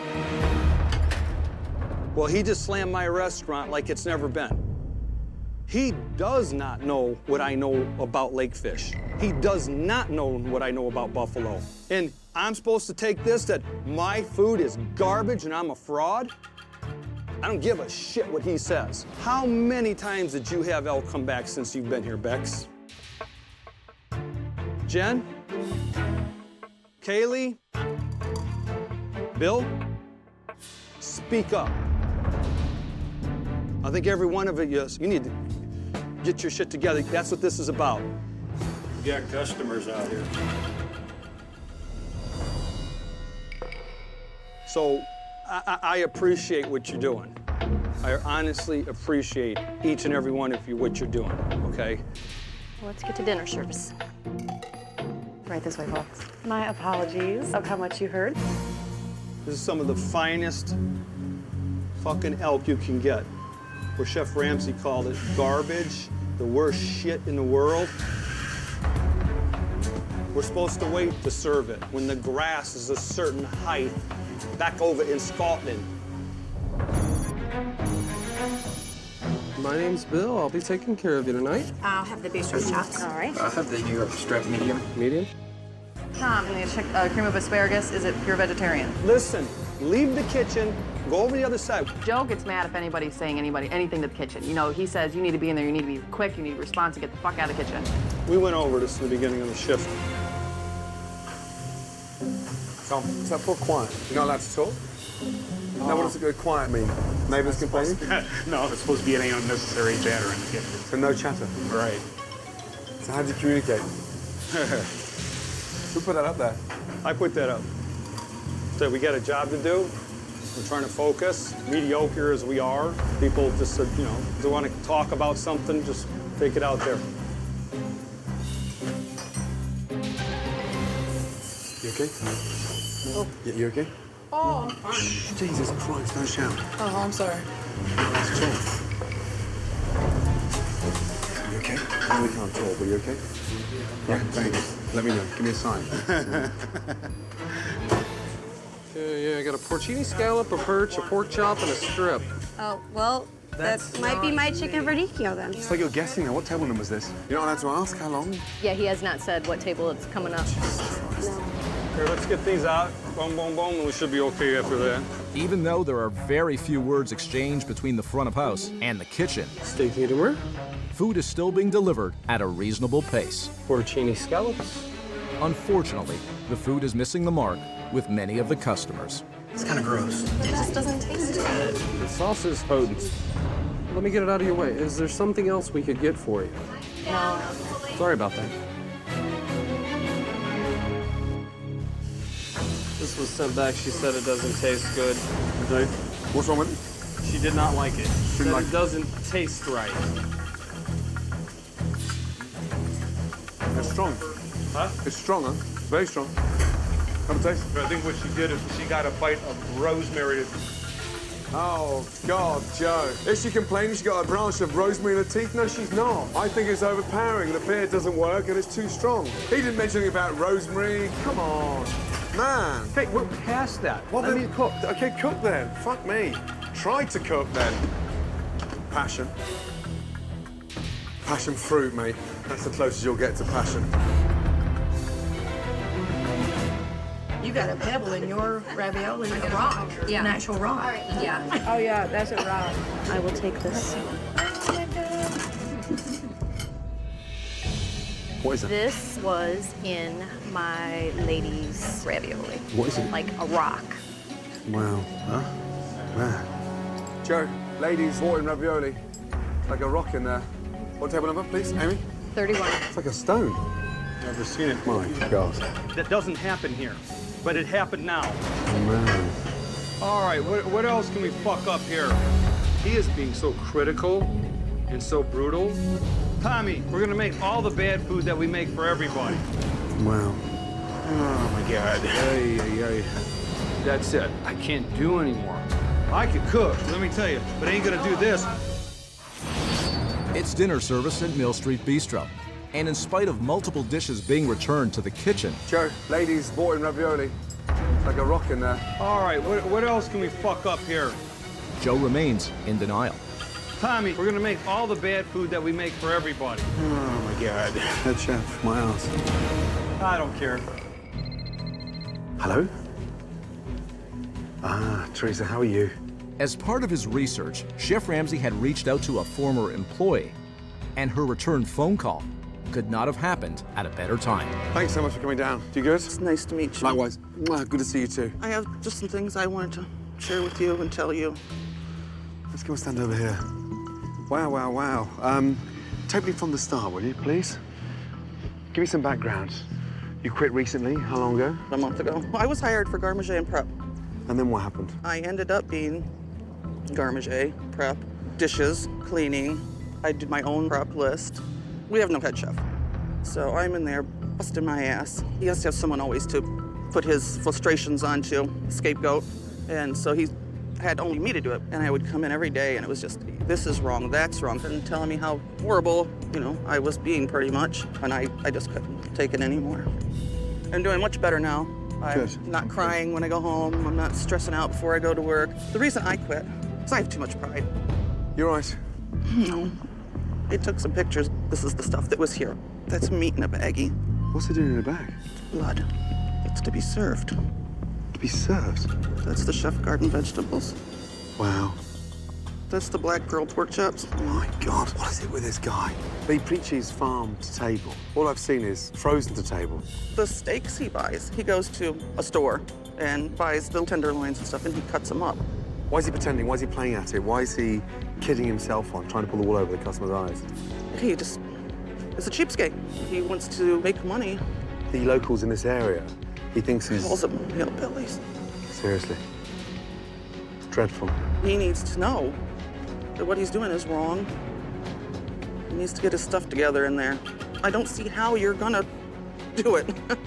Well, he just slammed my restaurant like it's never been. He does not know what I know about lake fish. He does not know what I know about buffalo. And I'm supposed to take this that my food is garbage and I'm a fraud? I don't give a shit what he says. How many times did you have elk come back since you've been here, Bex? Jen? Kaylee? Bill? Speak up. I think every one of you need to get your shit together. That's what this is about.
We got customers out here.
So I appreciate what you're doing. I honestly appreciate each and every one of you, what you're doing, okay?
Let's get to dinner service.
Right this way, folks.
My apologies of how much you heard.
This is some of the finest fucking elk you can get. Where Chef Ramsay called it garbage, the worst shit in the world. We're supposed to wait to serve it when the grass is a certain height back over in Scotland.
My name's Bill. I'll be taking care of you tonight.
I'll have the bistro chops.
All right.
I'll have the New York strip medium.
Medium?
Tom, I'm gonna check cream of asparagus. Is it pure vegetarian?
Listen, leave the kitchen, go over the other side.
Joe gets mad if anybody's saying anything to the kitchen. You know, he says you need to be in there, you need to be quick, you need to respond to get the fuck out of the kitchen.
We went over this in the beginning of the shift.
Tom, is that for quiet? You're not allowed to talk? Now, what does it go quiet mean? Neighbours complaining?
No, it's supposed to be any unnecessary chatter in the kitchen.
So no chatter?
Right.
So how do you communicate? Who put that up there?
I put that up. So we got a job to do. We're trying to focus, mediocre as we are. People just, you know, if they want to talk about something, just take it out there.
You okay? Oh. You okay?
Oh, I'm fine.
Jesus Christ, don't shout.
Oh, I'm sorry.
Let's talk. You okay? I know we can't talk, but you okay? Yeah, thanks. Let me know. Give me a sign.
Yeah, I got a porcini scallop, a perch, a pork chop, and a strip.
Oh, well, that might be my chicken verdicchio then.
It's like you're guessing now. What table number is this? You're not allowed to ask how long?
Yeah, he has not said what table it's coming up.
Here, let's get these out. Boom, boom, boom, and we should be okay after that.
Even though there are very few words exchanged between the front of house and the kitchen,
Steak medium rare.
food is still being delivered at a reasonable pace.
Porcini scallops.
Unfortunately, the food is missing the mark with many of the customers.
It's kind of gross.
It just doesn't taste good.
The sauce is potent. Let me get it out of your way. Is there something else we could get for you?
No.
Sorry about that. This was sent back. She said it doesn't taste good.
Okay. What's wrong with it?
She did not like it. Said
like
it doesn't taste right.
It's strong.
Huh?
It's strong, huh? Very strong. Have a taste.
I think what she did is she got a bite of rosemary.
Oh, God, Joe. Is she complaining she's got a branch of rosemary in her teeth? No, she's not. I think it's overpowering. The beer doesn't work and it's too strong. He didn't mention anything about rosemary. Come on. Man.
Hey, we're past that.
Well,
Let
then
me cook.
Okay, cook then. Fuck me. Try to cook then. Passion. Passion fruit, mate. That's the closest you'll get to passion.
got a pebble in your ravioli, a rock, an actual rock. Yeah.
Oh, yeah, that's a rock.
I will take this.
What is it?
This was in my lady's ravioli.
What is it?
Like a rock.
Wow. Huh? Wow. Joe, ladies, bought in ravioli. Like a rock in there. What table number, please, Amy?
31.
It's like a stone.
Never seen it.
My God.
That doesn't happen here, but it happened now.
Man.
All right, what else can we fuck up here? He is being so critical and so brutal. Tommy, we're gonna make all the bad food that we make for everybody.
Wow.
Oh my God.
Hey. That's it. I can't do anymore. I could cook, let me tell you, but I ain't gonna do this.
It's dinner service at Mill Street Bistro. And in spite of multiple dishes being returned to the kitchen,
Joe, ladies, bought in ravioli. Like a rock in there.
All right, what else can we fuck up here?
Joe remains in denial.
Tommy, we're gonna make all the bad food that we make for everybody.
Oh my God.
Head chef, my ass.
I don't care.
Hello? Ah, Teresa, how are you?
As part of his research, Chef Ramsay had reached out to a former employee, and her return phone call could not have happened at a better time.
Thanks so much for coming down. Do you good?
It's nice to meet you.
Likewise. Mwah, good to see you too.
I have just some things I wanted to share with you and tell you.
Let's go and stand over here. Wow. Take me from the start, will you, please? Give me some background. You quit recently. How long ago?
A month ago. I was hired for garde and prep.
And then what happened?
I ended up being garde, prep, dishes, cleaning. I did my own prep list. We have no head chef. So I'm in there busting my ass. He has to have someone always to put his frustrations onto, scapegoat. And so he had only me to do it. And I would come in every day and it was just, this is wrong, that's wrong. And telling me how horrible, I was being pretty much. And I just couldn't take it anymore. I'm doing much better now. I'm not crying when I go home. I'm not stressing out before I go to work. The reason I quit is I have too much pride.
You're right.
No. They took some pictures. This is the stuff that was here. That's meat in a baggie.
What's it doing in a bag?
Blood. It's to be served.
To be served?
That's the chef garden vegetables.
Wow.
That's the black grilled pork chops.
Oh my God, what is it with this guy? He preaches farm to table. All I've seen is frozen to table.
The steaks he buys, he goes to a store and buys little tenderloins and stuff, and he cuts them up.
Why is he pretending? Why is he playing at it? Why is he kidding himself on, trying to pull the wool over the customer's eyes?
He just is a cheapskate. He wants to make money.
The locals in this area, he thinks he's...
Calls them hillbillies.
Seriously. It's dreadful.
He needs to know that what he's doing is wrong. He needs to get his stuff together in there. I don't see how you're gonna do it.
Well,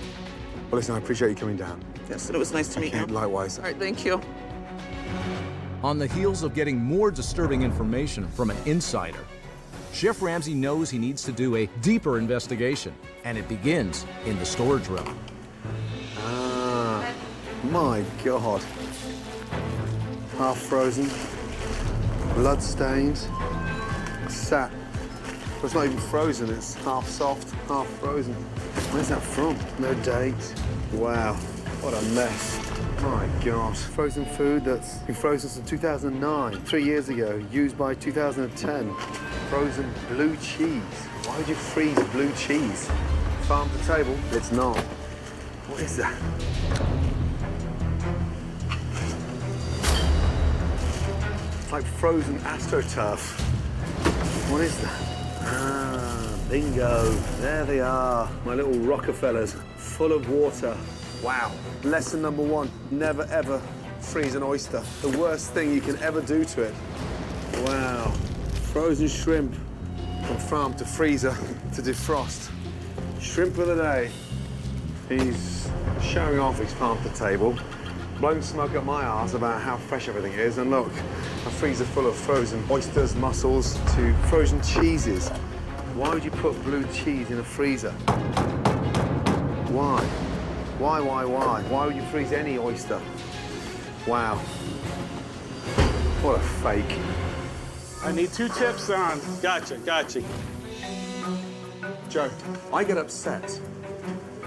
listen, I appreciate you coming down.
Yes, and it was nice to meet you.
Likewise.
All right, thank you.
On the heels of getting more disturbing information from an insider, Chef Ramsay knows he needs to do a deeper investigation, and it begins in the storage room.
Ah, my God. Half frozen, blood stained, sat. Well, it's not even frozen, it's half soft, half frozen. Where's that from? No date. Wow, what a mess. My God. Frozen food that's been frozen since 2009, 3 years ago, used by 2010. Frozen blue cheese. Why would you freeze blue cheese? Farm to table? It's not. What is that? It's like frozen AstroTurf. What is that? Ah, bingo. There they are, my little Rockefellers, full of water. Wow. Lesson number one, never ever freeze an oyster. The worst thing you can ever do to it. Wow. Frozen shrimp from farm to freezer to defrost. Shrimp of the day. He's showing off his farm to table, blowing smoke up my arse about how fresh everything is. And look, a freezer full of frozen oysters, mussels, to frozen cheeses. Why would you put blue cheese in a freezer? Why? Why? Why would you freeze any oyster? Wow. What a fake.
I need 2 tips on.
Gotcha.
Joe, I get upset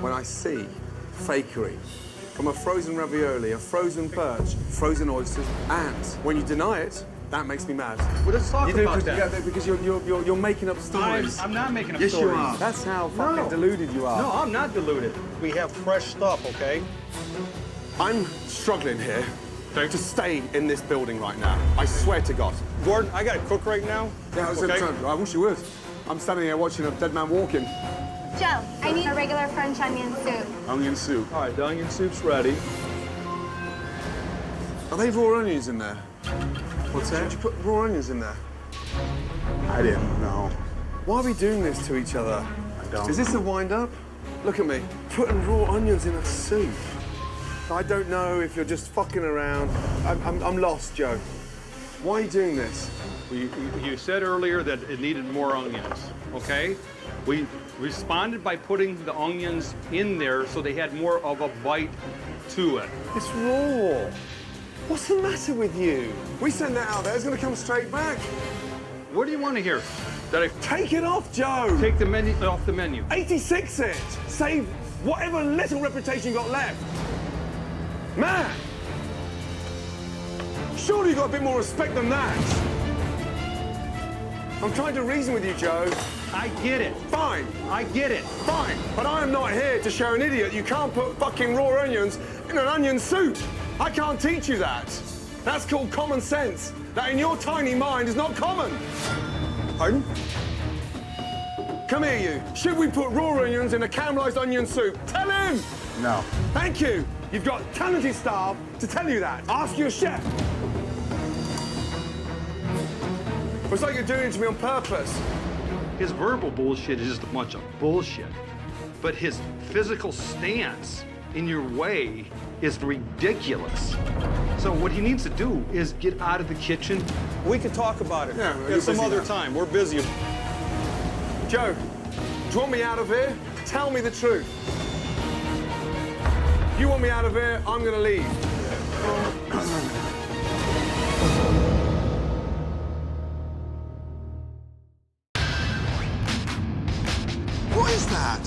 when I see fakery from a frozen ravioli, a frozen perch, frozen oysters, and when you deny it, that makes me mad.
Well, let's talk about that.
Yeah, because you're making up stories.
I'm not making up
yes,
stories.
You are. That's how fucking deluded you are.
No, I'm not deluded. We have fresh stuff, okay?
I'm struggling here to stay in this building right now. I swear to God.
Gordon, I got to cook right now.
Yeah, I wish you would. I'm standing here watching a dead man walking.
Joe, I need a regular French onion soup.
Onion soup.
All right, the onion soup's ready.
Are they raw onions in there?
What's that?
Did you put raw onions in there?
I didn't know.
Why are we doing this to each other?
I don't.
Is this a wind-up? Look at me, putting raw onions in a soup. I don't know if you're just fucking around. I'm lost, Joe. Why are you doing this?
You said earlier that it needed more onions, okay? We responded by putting the onions in there so they had more of a bite to it.
It's raw. What's the matter with you? We send that out there, it's gonna come straight back.
What do you want to hear? That I
take it off, Joe.
Take the menu off the menu.
86 it. Save whatever little reputation you got left. Man! Surely you got a bit more respect than that. I'm trying to reason with you, Joe.
I get it.
Fine.
I get it.
Fine. But I am not here to show an idiot you can't put fucking raw onions in an onion soup. I can't teach you that. That's called common sense. That in your tiny mind is not common. Pardon? Come here, you. Should we put raw onions in a caramelized onion soup? Tell him!
No.
Thank you. You've got talented staff to tell you that. Ask your chef. It's like you're doing it to me on purpose.
His verbal bullshit is just a bunch of bullshit. But his physical stance in your way is ridiculous. So what he needs to do is get out of the kitchen. We can talk about it at some other time. We're busy.
Joe, do you want me out of here? Tell me the truth. You want me out of here, I'm gonna leave.
What is that?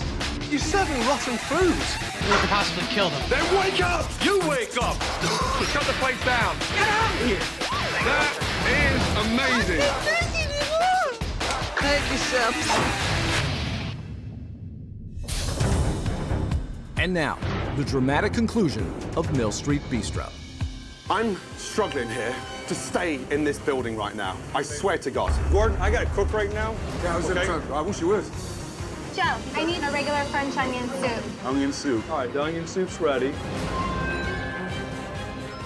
You're serving rotten food.
We could possibly kill them.
Then wake up! You wake up! Shut the place down. Get out of here! That is amazing.
Thank you, Chef.
And now, the dramatic conclusion of Mill Street Bistro.
I'm struggling here to stay in this building right now. I swear to God.
Gordon, I gotta cook right now.
Yeah, I wish you would.
Joe, I need a regular French onion soup.
Onion soup.
All right, the onion soup's ready.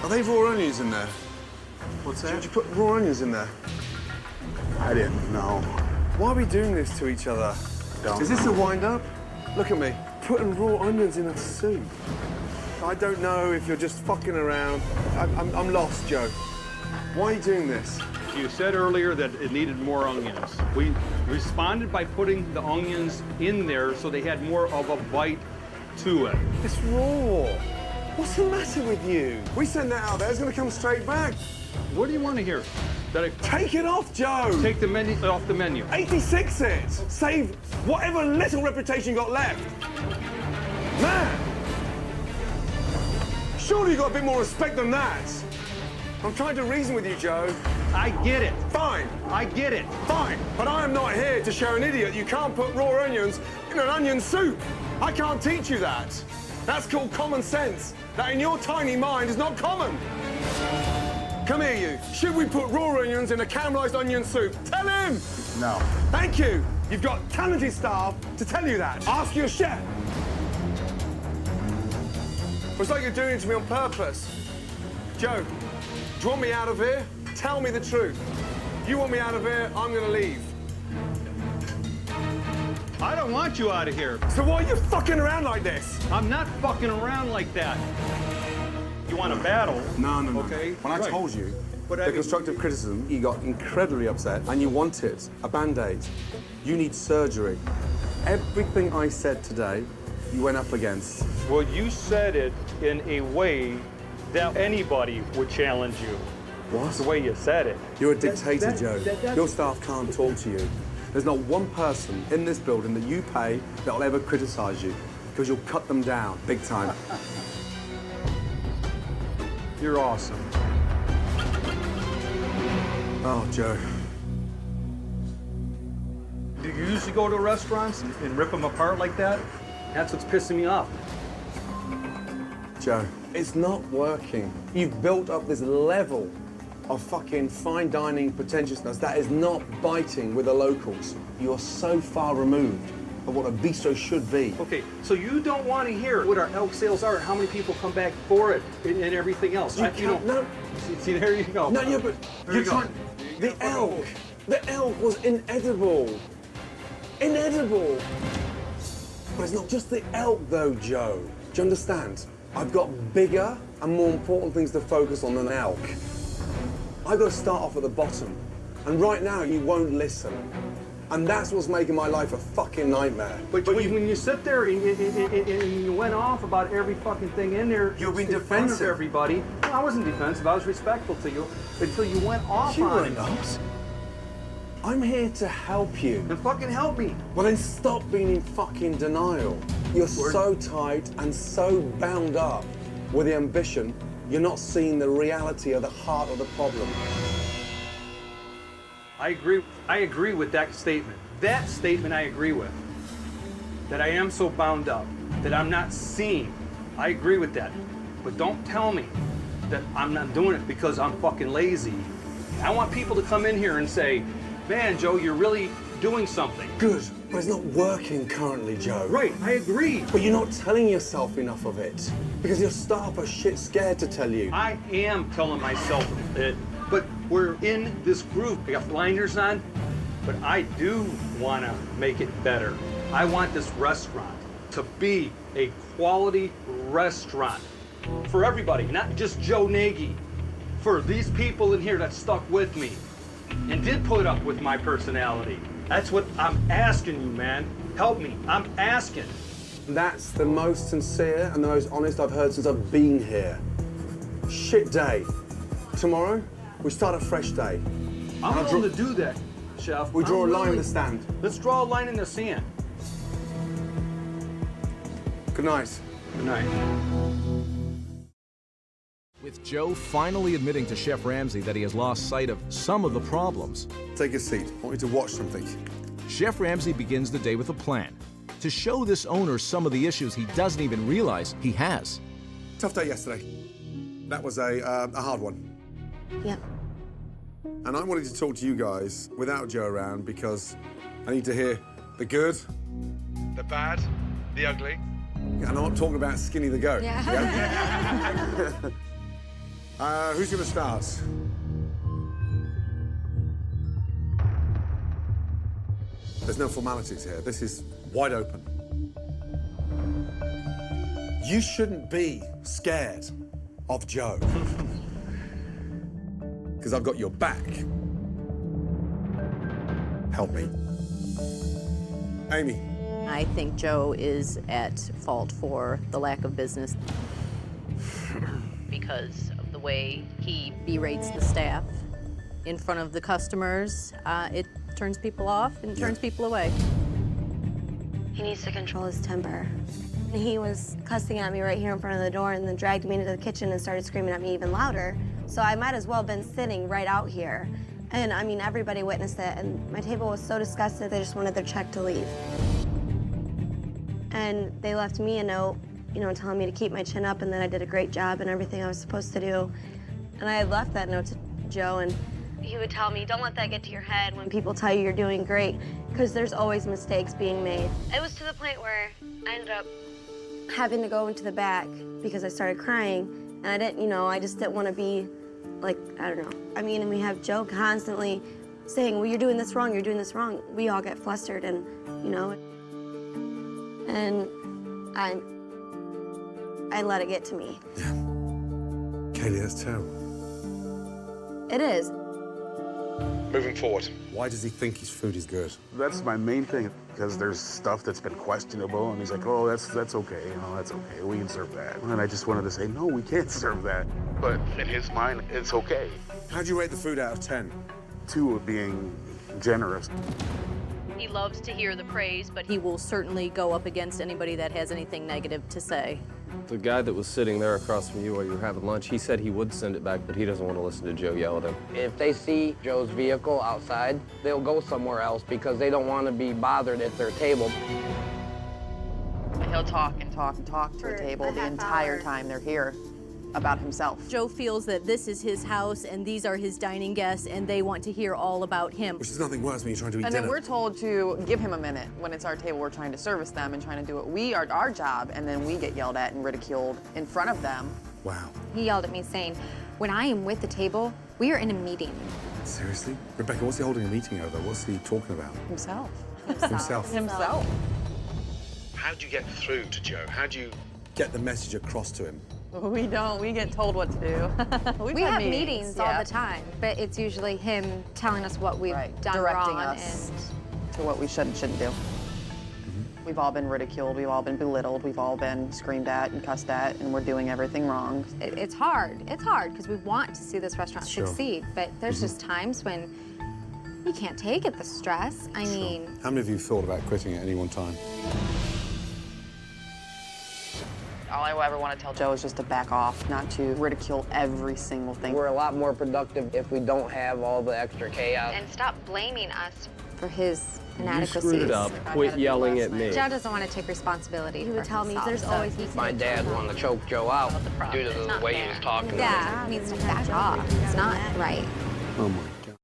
Are they raw onions in there?
What's that?
Did you put raw onions in there?
I didn't know.
Why are we doing this to each other? Is this a wind-up? Look at me, putting raw onions in a soup. I don't know if you're just fucking around. I'm lost, Joe. Why are you doing this?
You said earlier that it needed more onions. We responded by putting the onions in there so they had more of a bite to it.
It's raw. What's the matter with you? We send that out there, it's gonna come straight back.
What do you want to hear? That I
take it off, Joe.
Take the menu off the menu.
86 it. Save whatever little reputation you got left. Man! Surely you got a bit more respect than that. I'm trying to reason with you, Joe.
I get it.
Fine.
I get it.
Fine. But I am not here to show an idiot you can't put raw onions in an onion soup. I can't teach you that. That's called common sense. That in your tiny mind is not common. Come here, you. Should we put raw onions in a caramelized onion soup? Tell him!
No.
Thank you. You've got talented staff to tell you that. Ask your chef. It's like you're doing it to me on purpose. Joe, do you want me out of here? Tell me the truth. You want me out of here, I'm gonna leave.
I don't want you out of here.
So why are you fucking around like this?
I'm not fucking around like that. You want a battle?
No.
Okay.
When I told you the constructive criticism, you got incredibly upset and you wanted a Band-Aid. You need surgery. Everything I said today, you went up against.
Well, you said it in a way that anybody would challenge you.
What?
The way you said it.
You're a dictator, Joe. Your staff can't talk to you. There's not one person in this building that you pay that'll ever criticize you, because you'll cut them down big time.
You're awesome.
Oh, Joe.
Do you usually go to restaurants and rip them apart like that? That's what's pissing me off.
Joe, it's not working. You've built up this level of fucking fine dining pretentiousness that is not biting with the locals. You're so far removed of what a bistro should be.
Okay, so you don't want to hear what our elk sales are and how many people come back for it and everything else.
You can't, no.
See, there you go.
No, yeah, but you're trying. The elk was inedible. Inedible. But it's not just the elk, though, Joe. Do you understand? I've got bigger and more important things to focus on than elk. I've got to start off at the bottom. And right now, you won't listen. And that's what's making my life a fucking nightmare.
But when you sit there and you went off about every fucking thing in there,
you've been defensive.
Everybody. No, I wasn't defensive. I was respectful to you until you went off on it.
I'm here to help you.
Then fucking help me.
Well, then stop being in fucking denial. You're so tight and so bound up with the ambition, you're not seeing the reality of the heart of the problem.
I agree with that statement. That statement I agree with. That I am so bound up, that I'm not seeing. I agree with that. But don't tell me that I'm not doing it because I'm fucking lazy. I want people to come in here and say, man, Joe, you're really doing something.
Good, but it's not working currently, Joe.
Right, I agree.
But you're not telling yourself enough of it because your staff are shit scared to tell you.
I am telling myself it, but we're in this group. I got blinders on, but I do want to make it better. I want this restaurant to be a quality restaurant for everybody, not just Joe Nagy. For these people in here that stuck with me and did put up with my personality. That's what I'm asking you, man. Help me. I'm asking.
That's the most sincere and the most honest I've heard since I've been here. Shit day. Tomorrow, we start a fresh day.
I'm willing to do that, Chef.
We draw a line in the stand.
Let's draw a line in the sand.
Good night.
Good night.
With Joe finally admitting to Chef Ramsay that he has lost sight of some of the problems.
Take a seat. I want you to watch something.
Chef Ramsay begins the day with a plan to show this owner some of the issues he doesn't even realize he has.
Tough day yesterday. That was a hard one.
Yeah.
And I wanted to talk to you guys without Joe around because I need to hear the good, the bad, the ugly. And I'm not talking about Skinny the goat. Yeah? Who's going to start? There's no formalities here. This is wide open. You shouldn't be scared of Joe. Because I've got your back. Help me. Amy.
I think Joe is at fault for the lack of business because of the way he berates the staff in front of the customers. It turns people off and turns people away.
He needs to control his temper. He was cussing at me right here in front of the door and then dragged me into the kitchen and started screaming at me even louder. So I might as well have been sitting right out here. And I mean, everybody witnessed it, and my table was so disgusted they just wanted their check to leave. And they left me a note, you know, telling me to keep my chin up and that I did a great job and everything I was supposed to do. And I had left that note to Joe, and he would tell me, don't let that get to your head when people tell you you're doing great, because there's always mistakes being made. It was to the point where I ended up having to go into the back because I started crying, and I didn't, you know, I just didn't want to be like, I don't know. I mean, and we have Joe constantly saying, well, you're doing this wrong, you're doing this wrong. We all get flustered and, you know, and I let it get to me.
Yeah. Kaylee, that's terrible.
It is.
Moving forward, why does he think his food is good?
That's my main thing, because there's stuff that's been questionable, and he's like, oh, that's okay, you know, that's okay, we can serve that. And I just wanted to say, no, we can't serve that. But in his mind, it's okay.
How'd you rate the food out of 10?
2 of being generous.
He loves to hear the praise, but he will certainly go up against anybody that has anything negative to say.
The guy that was sitting there across from you while you were having lunch, he said he would send it back, but he doesn't want to listen to Joe yell at him.
If they see Joe's vehicle outside, they'll go somewhere else because they don't want to be bothered at their table.
He'll talk and talk and talk to the table the entire time they're here about himself.
Joe feels that this is his house and these are his dining guests and they want to hear all about him.
Which is nothing worse when you're trying to eat
And
dinner.
then we're told to give him a minute when it's our table. We're trying to service them and trying to do what we are our job, and then we get yelled at and ridiculed in front of them.
Wow.
He yelled at me saying, when I am with the table, we are in a meeting.
Seriously? Rebecca, what's he holding a meeting over? What's he talking about?
Himself.
Himself.
How do you get through to Joe? How do you
get the message across to him?
We don't. We get told what to do.
We have meetings all the time, but it's usually him telling us what we've done
directing
wrong
us to what we should and shouldn't do. We've all been ridiculed. We've all been belittled. We've all been screamed at and cussed at, and we're doing everything wrong.
It's hard. It's hard because we want to see this restaurant
Sure.
succeed, but there's just times when you can't take it, the stress. I mean,
How many of you thought about quitting at any one time?
All I ever want to tell Joe is just to back off, not to ridicule every single thing.
We're a lot more productive if we don't have all the extra chaos.
and stop blaming us for his
You
inadequacies.
screwed it up. Quit yelling at me.
Joe doesn't want to take responsibility.
He would tell me there's always
My dad wanted to choke Joe out due to the way he was talking to me.
Yeah, he needs to back off. It's not right.
Oh my God.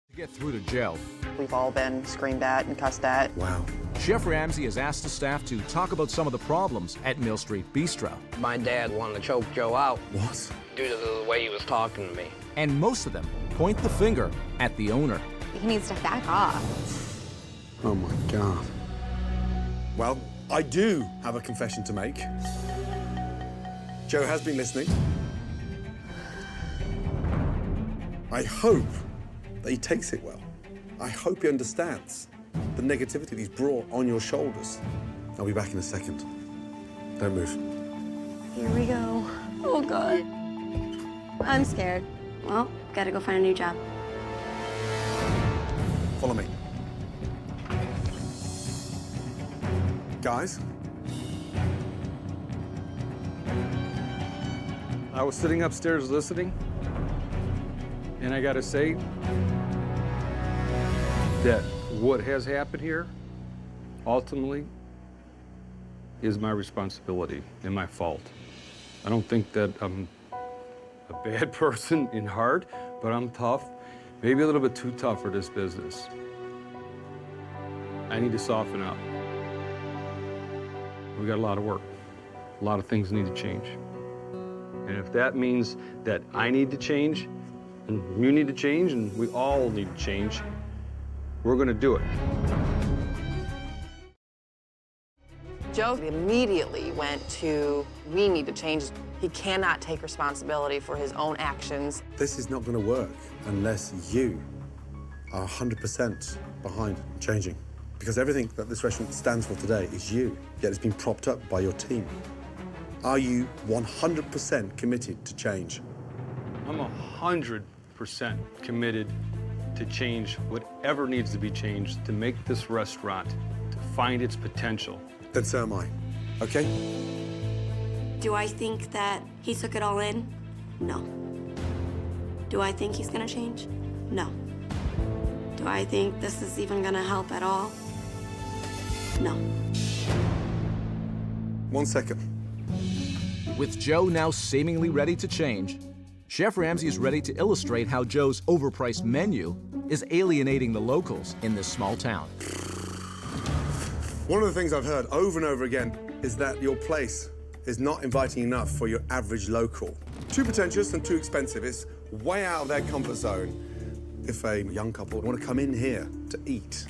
To get through to Joe,
We've all been screamed at and cussed at.
Wow.
Chef Ramsay has asked the staff to talk about some of the problems at Mill Street Bistro.
My dad wanted to choke Joe out
What?
due to the way he was talking to me.
And most of them point the finger at the owner.
He needs to back off.
Oh my God. Well, I do have a confession to make. Joe has been listening. I hope that he takes it well. I hope he understands the negativity he's brought on your shoulders. I'll be back in a second. Don't move.
Here we go. Oh, God. I'm scared. Well, gotta go find a new job.
Follow me. Guys,
I was sitting upstairs listening, and I gotta say that what has happened here ultimately is my responsibility and my fault. I don't think that I'm a bad person in heart, but I'm tough, maybe a little bit too tough for this business. I need to soften up. We got a lot of work. A lot of things need to change. And if that means that I need to change, and you need to change, and we all need to change, we're gonna do it.
Joe immediately went to, we need to change. He cannot take responsibility for his own actions.
this is not going to work unless you are 100% behind changing. Because everything that this restaurant stands for today is you, yet it's been propped up by your team. Are you 100% committed to change?
I'm 100% committed to change whatever needs to be changed to make this restaurant, to find its potential.
Then so am I, okay?
Do I think that he took it all in? No. Do I think he's gonna change? No. Do I think this is even gonna help at all? No.
1 second.
With Joe now seemingly ready to change, Chef Ramsay is ready to illustrate how Joe's overpriced menu is alienating the locals in this small town.
One of the things I've heard over and over again is that your place is not inviting enough for your average local. Too pretentious and too expensive. It's way out of their comfort zone. If a young couple want to come in here to eat,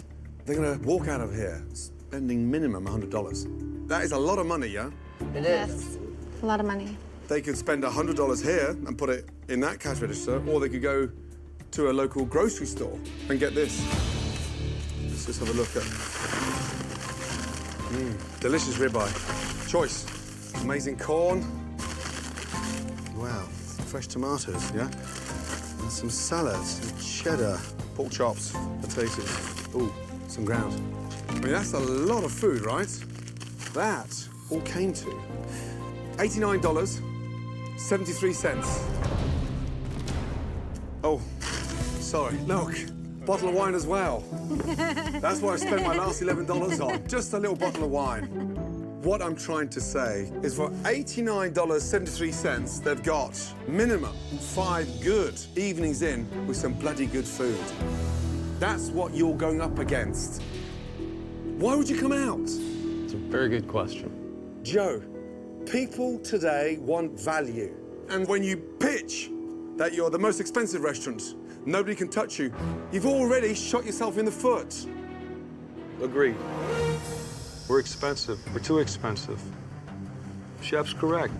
they're going to walk out of here spending minimum $100. That is a lot of money, yeah?
It
Yes. A lot of money.
They could spend $100 here and put it in that cash register, or they could go to a local grocery store and get this. Let's just have a look at. Delicious ribeye. Choice. Amazing corn. Wow. Fresh tomatoes, yeah? And some salads, some cheddar, pork chops, potatoes. Ooh, some ground. I mean, that's a lot of food, right? That all came to $89.73. Oh, sorry, look, bottle of wine as well. That's what I spent my last $11 on, just a little bottle of wine. What I'm trying to say is for $89.73, they've got minimum 5 good evenings in with some bloody good food. That's what you're going up against. Why would you come out?
It's a very good question.
Joe, people today want value. And when you pitch that you're the most expensive restaurant, nobody can touch you, you've already shot yourself in the foot.
Agreed. We're expensive. We're too expensive. Chef's correct.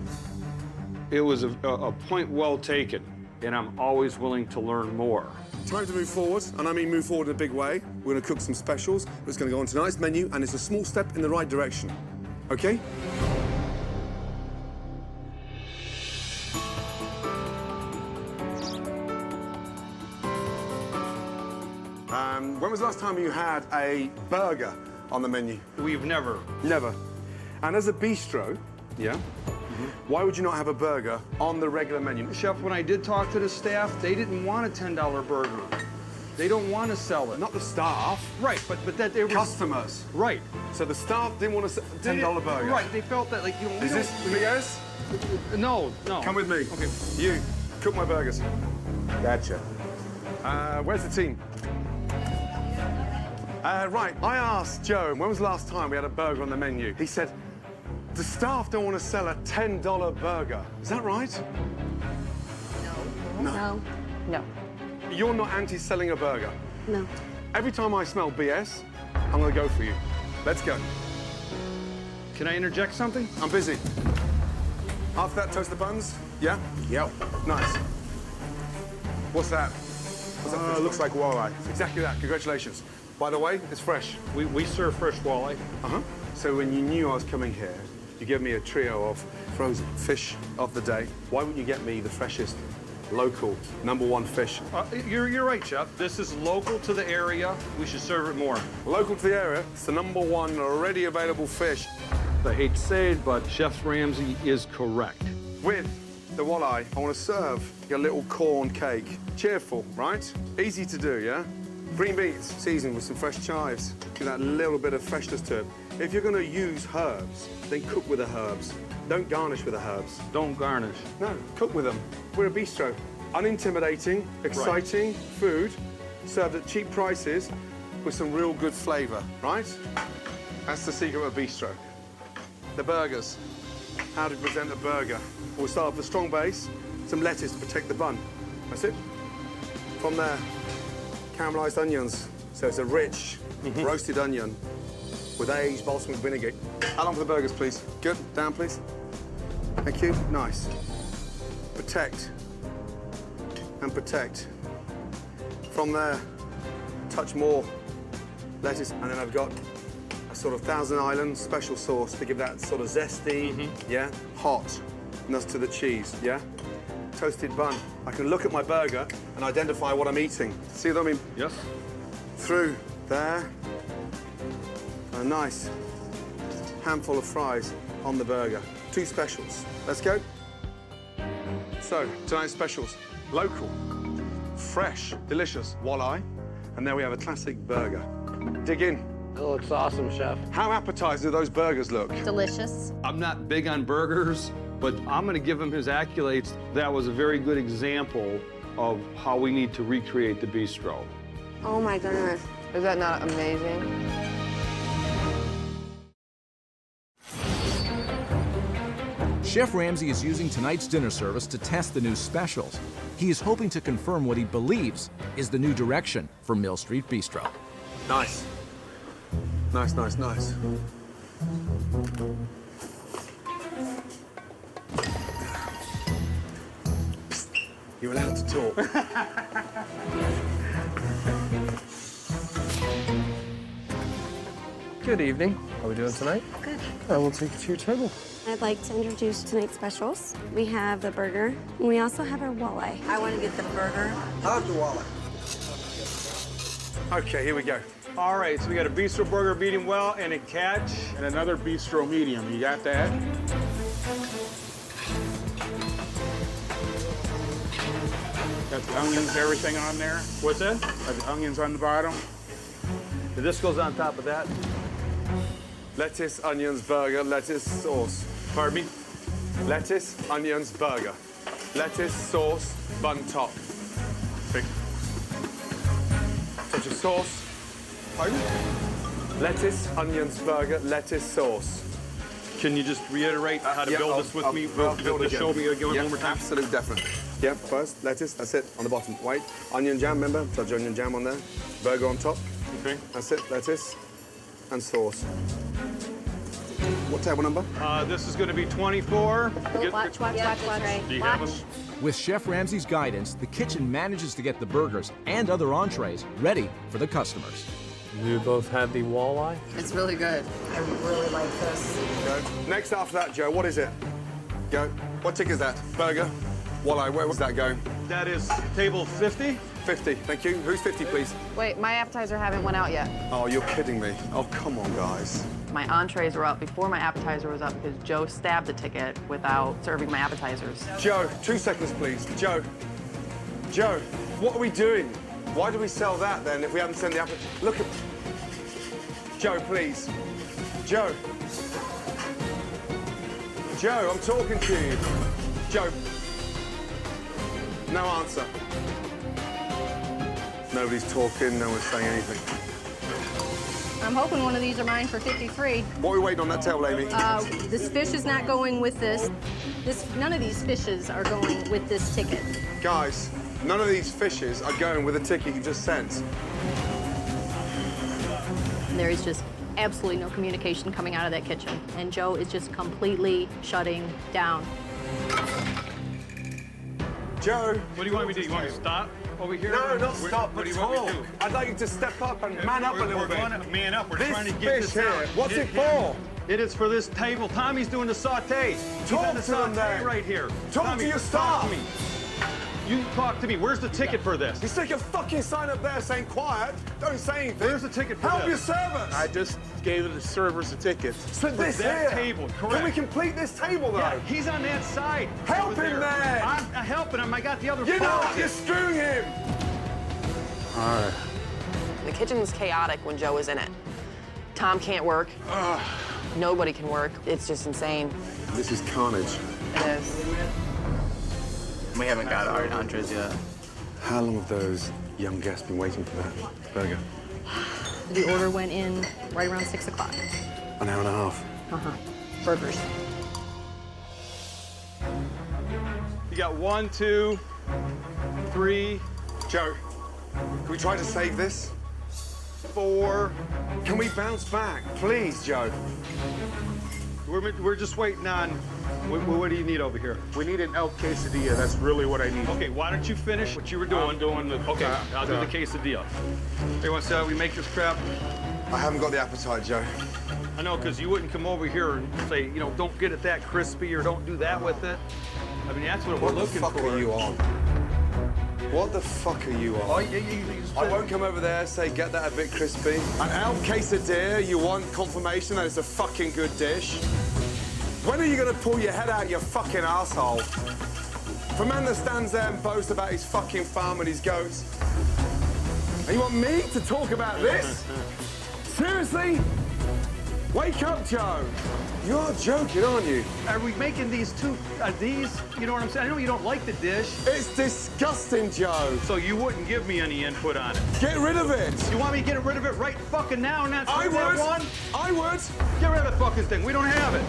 It was a point well taken, and I'm always willing to learn more.
Time to move forward, and I mean move forward in a big way. We're gonna cook some specials. It's gonna go on tonight's menu, and it's a small step in the right direction. Okay? When was the last time you had a burger on the menu?
We've never.
Never. And as a bistro, yeah, why would you not have a burger on the regular menu?
Chef, when I did talk to the staff, they didn't want a $10 burger. They don't want to sell it.
Not the staff.
Right, but that they were...
Customers.
Right.
So the staff didn't want a $10 burger.
Right, they felt that, like, you know...
Is this BS?
No, no.
Come with me.
Okay.
You, cook my burgers. Gotcha. Where's the team? Right, I asked Joe, when was the last time we had a burger on the menu? He said, the staff don't want to sell a $10 burger. Is that right? No.
No. No.
You're not anti-selling a burger?
No.
Every time I smell BS, I'm going to go for you. Let's go.
Can I interject something?
I'm busy. After that, toast the buns? Yeah? Yep. Nice. What's that? What's that?
Looks like walleye.
Exactly that. Congratulations. By the way, it's fresh.
We serve fresh walleye.
Uh-huh. So when you knew I was coming here, you gave me a trio of frozen fish of the day. Why wouldn't you get me the freshest, local, #1 fish?
You're right, Chef. This is local to the area. We should serve it more.
Local to the area, it's the #1 already available fish.
I hate to say it, but Chef Ramsay is correct.
With the walleye, I want to serve your little corn cake. Cheerful, right? Easy to do, yeah? Green beans, seasoned with some fresh chives. Give that little bit of freshness to it. If you're going to use herbs, then cook with the herbs. Don't garnish with the herbs.
Don't garnish.
No, cook with them. We're a bistro. Unintimidating, exciting food served at cheap prices with some real good flavor, right? That's the secret of a bistro. The burgers. How to present a burger. We'll start with a strong base, some lettuce to protect the bun. That's it. From there, caramelized onions. So it's a rich, roasted onion with aged balsamic vinegar. How long for the burgers, please? Good. Down, please. Thank you. Nice. Protect. And protect. From there, touch more lettuce. And then I've got a sort of Thousand Island special sauce to give that sort of zesty, yeah, hot ness to the cheese, yeah? Toasted bun. I can look at my burger and identify what I'm eating. See what I mean?
Yes.
Through there. A nice handful of fries on the burger. 2 specials. Let's go. So, tonight's specials. Local, fresh, delicious walleye. And there we have a classic burger. Dig in.
It looks awesome, Chef.
How appetizing do those burgers look?
Delicious.
I'm not big on burgers, but I'm going to give him his accolades. That was a very good example of how we need to recreate the bistro.
Oh my goodness. Is that not amazing?
Chef Ramsay is using tonight's dinner service to test the new specials. He is hoping to confirm what he believes is the new direction for Mill Street Bistro.
Nice. Nice, nice, nice. You're allowed to talk.
Good evening. How are we doing tonight?
Good.
I will take you to your table.
I'd like to introduce tonight's specials. We have the burger, and we also have our walleye.
I want to get the burger.
I'll have the walleye. Okay, here we go.
All right, so we got a bistro burger medium well and a catch.
And another bistro medium. You got that? Got the onions, everything on there?
What's that?
Got the onions on the bottom?
This goes on top of that.
Lettuce, onions, burger, lettuce, sauce.
Pardon me?
Lettuce, onions, burger. Lettuce, sauce, bun top. Such a sauce.
Pardon?
Lettuce, onions, burger, lettuce, sauce.
Can you just reiterate how to build this with me?
Build
Show me again one more time.
Absolute, definitely. Yep, first, lettuce, that's it, on the bottom. Wait, onion jam, remember? Touch onion jam on there. Burger on top.
Okay.
That's it, lettuce and sauce. What table number?
This is going to be 24.
Watch.
Do you have them?
With Chef Ramsay's guidance, the kitchen manages to get the burgers and other entrees ready for the customers.
You both had the walleye?
It's really good. I really like this.
Go. Next after that, Joe, what is it? Go. What tick is that? Burger? Walleye, where was that going?
That is table 50.
50, thank you. Who's 50, please?
Wait, my appetizer haven't went out yet.
Oh, you're kidding me. Oh, come on, guys.
My entrees were up before my appetizer was up because Joe stabbed the ticket without serving my appetizers.
Joe, 2 seconds, please. Joe, what are we doing? Why do we sell that, then, if we haven't sent the appetizer? Look at... Joe, please. Joe, I'm talking to you. Joe. No answer. Nobody's talking, no one's saying anything.
I'm hoping one of these are mine for 53.
What are we waiting on that table, Amy?
This fish is not going with this. None of these fishes are going with this ticket.
Guys, none of these fishes are going with the ticket you just sent.
There is just absolutely no communication coming out of that kitchen, and Joe is just completely shutting down.
Joe.
What do you want me to do? You want me to stop over here?
No, not stop,
what
but
do you want me
talk.
to do?
I'd like you to step up and man up a little bit.
We're going to man up. We're
This
trying to get
fish
this out.
here, what's it for?
It is for this table. Tommy's doing the saute.
Talk
He's
to
doing
them
the saute
then.
right here.
Talk
Tommy,
to your
talk
staff.
to me. You talk to me. Where's the ticket for this?
You stick a fucking sign up there saying quiet. Don't say anything.
Where's the ticket for
Help
this?
your servants.
I just gave the servers the tickets.
So this
that
here.
table, correct.
Can we complete this table, though?
Yeah, he's on that side.
Help
over
him there.
I'm helping him. I got the other
You know
phone.
what? You're screwing him.
All right.
The kitchen's chaotic when Joe is in it. Tom can't work. Nobody can work. It's just insane.
This is carnage.
It is.
We haven't got our entrees yet.
How long have those young guests been waiting for that burger?
The order went in right around 6 o'clock.
An hour and a half.
Burgers.
You got 1, 2, 3.
Joe, can we try to save this?
4.
Can we bounce back? Please, Joe.
We're just waiting on. What do you need over here?
We need an elk quesadilla. That's really what I need.
Okay, why don't you finish what you were doing?
I'm doing the...
Okay, I'll do the quesadilla. Hey, want to see how we make this crap?
I haven't got the appetite, Joe.
I know, because you wouldn't come over here and say, you know, don't get it that crispy or don't do that with it. I mean, that's what we're looking for.
What the fuck are you on? What the fuck are you on?
Oh, yeah,
I won't come over there, say, get that a bit crispy. An elk quesadilla, you want confirmation that it's a fucking good dish? When are you gonna pull your head out your fucking asshole? For a man that stands there and boasts about his fucking farm and his goats. And you want me to talk about this? Seriously? Wake up, Joe. You're joking, aren't you?
Are we making these these? You know what I'm saying? I know you don't like the dish.
It's disgusting, Joe.
So you wouldn't give me any input on it.
Get rid of it.
You want me to get rid of it right fucking now and not
I
that
would.
one?
I would.
Get rid of the fucking thing. We don't have it.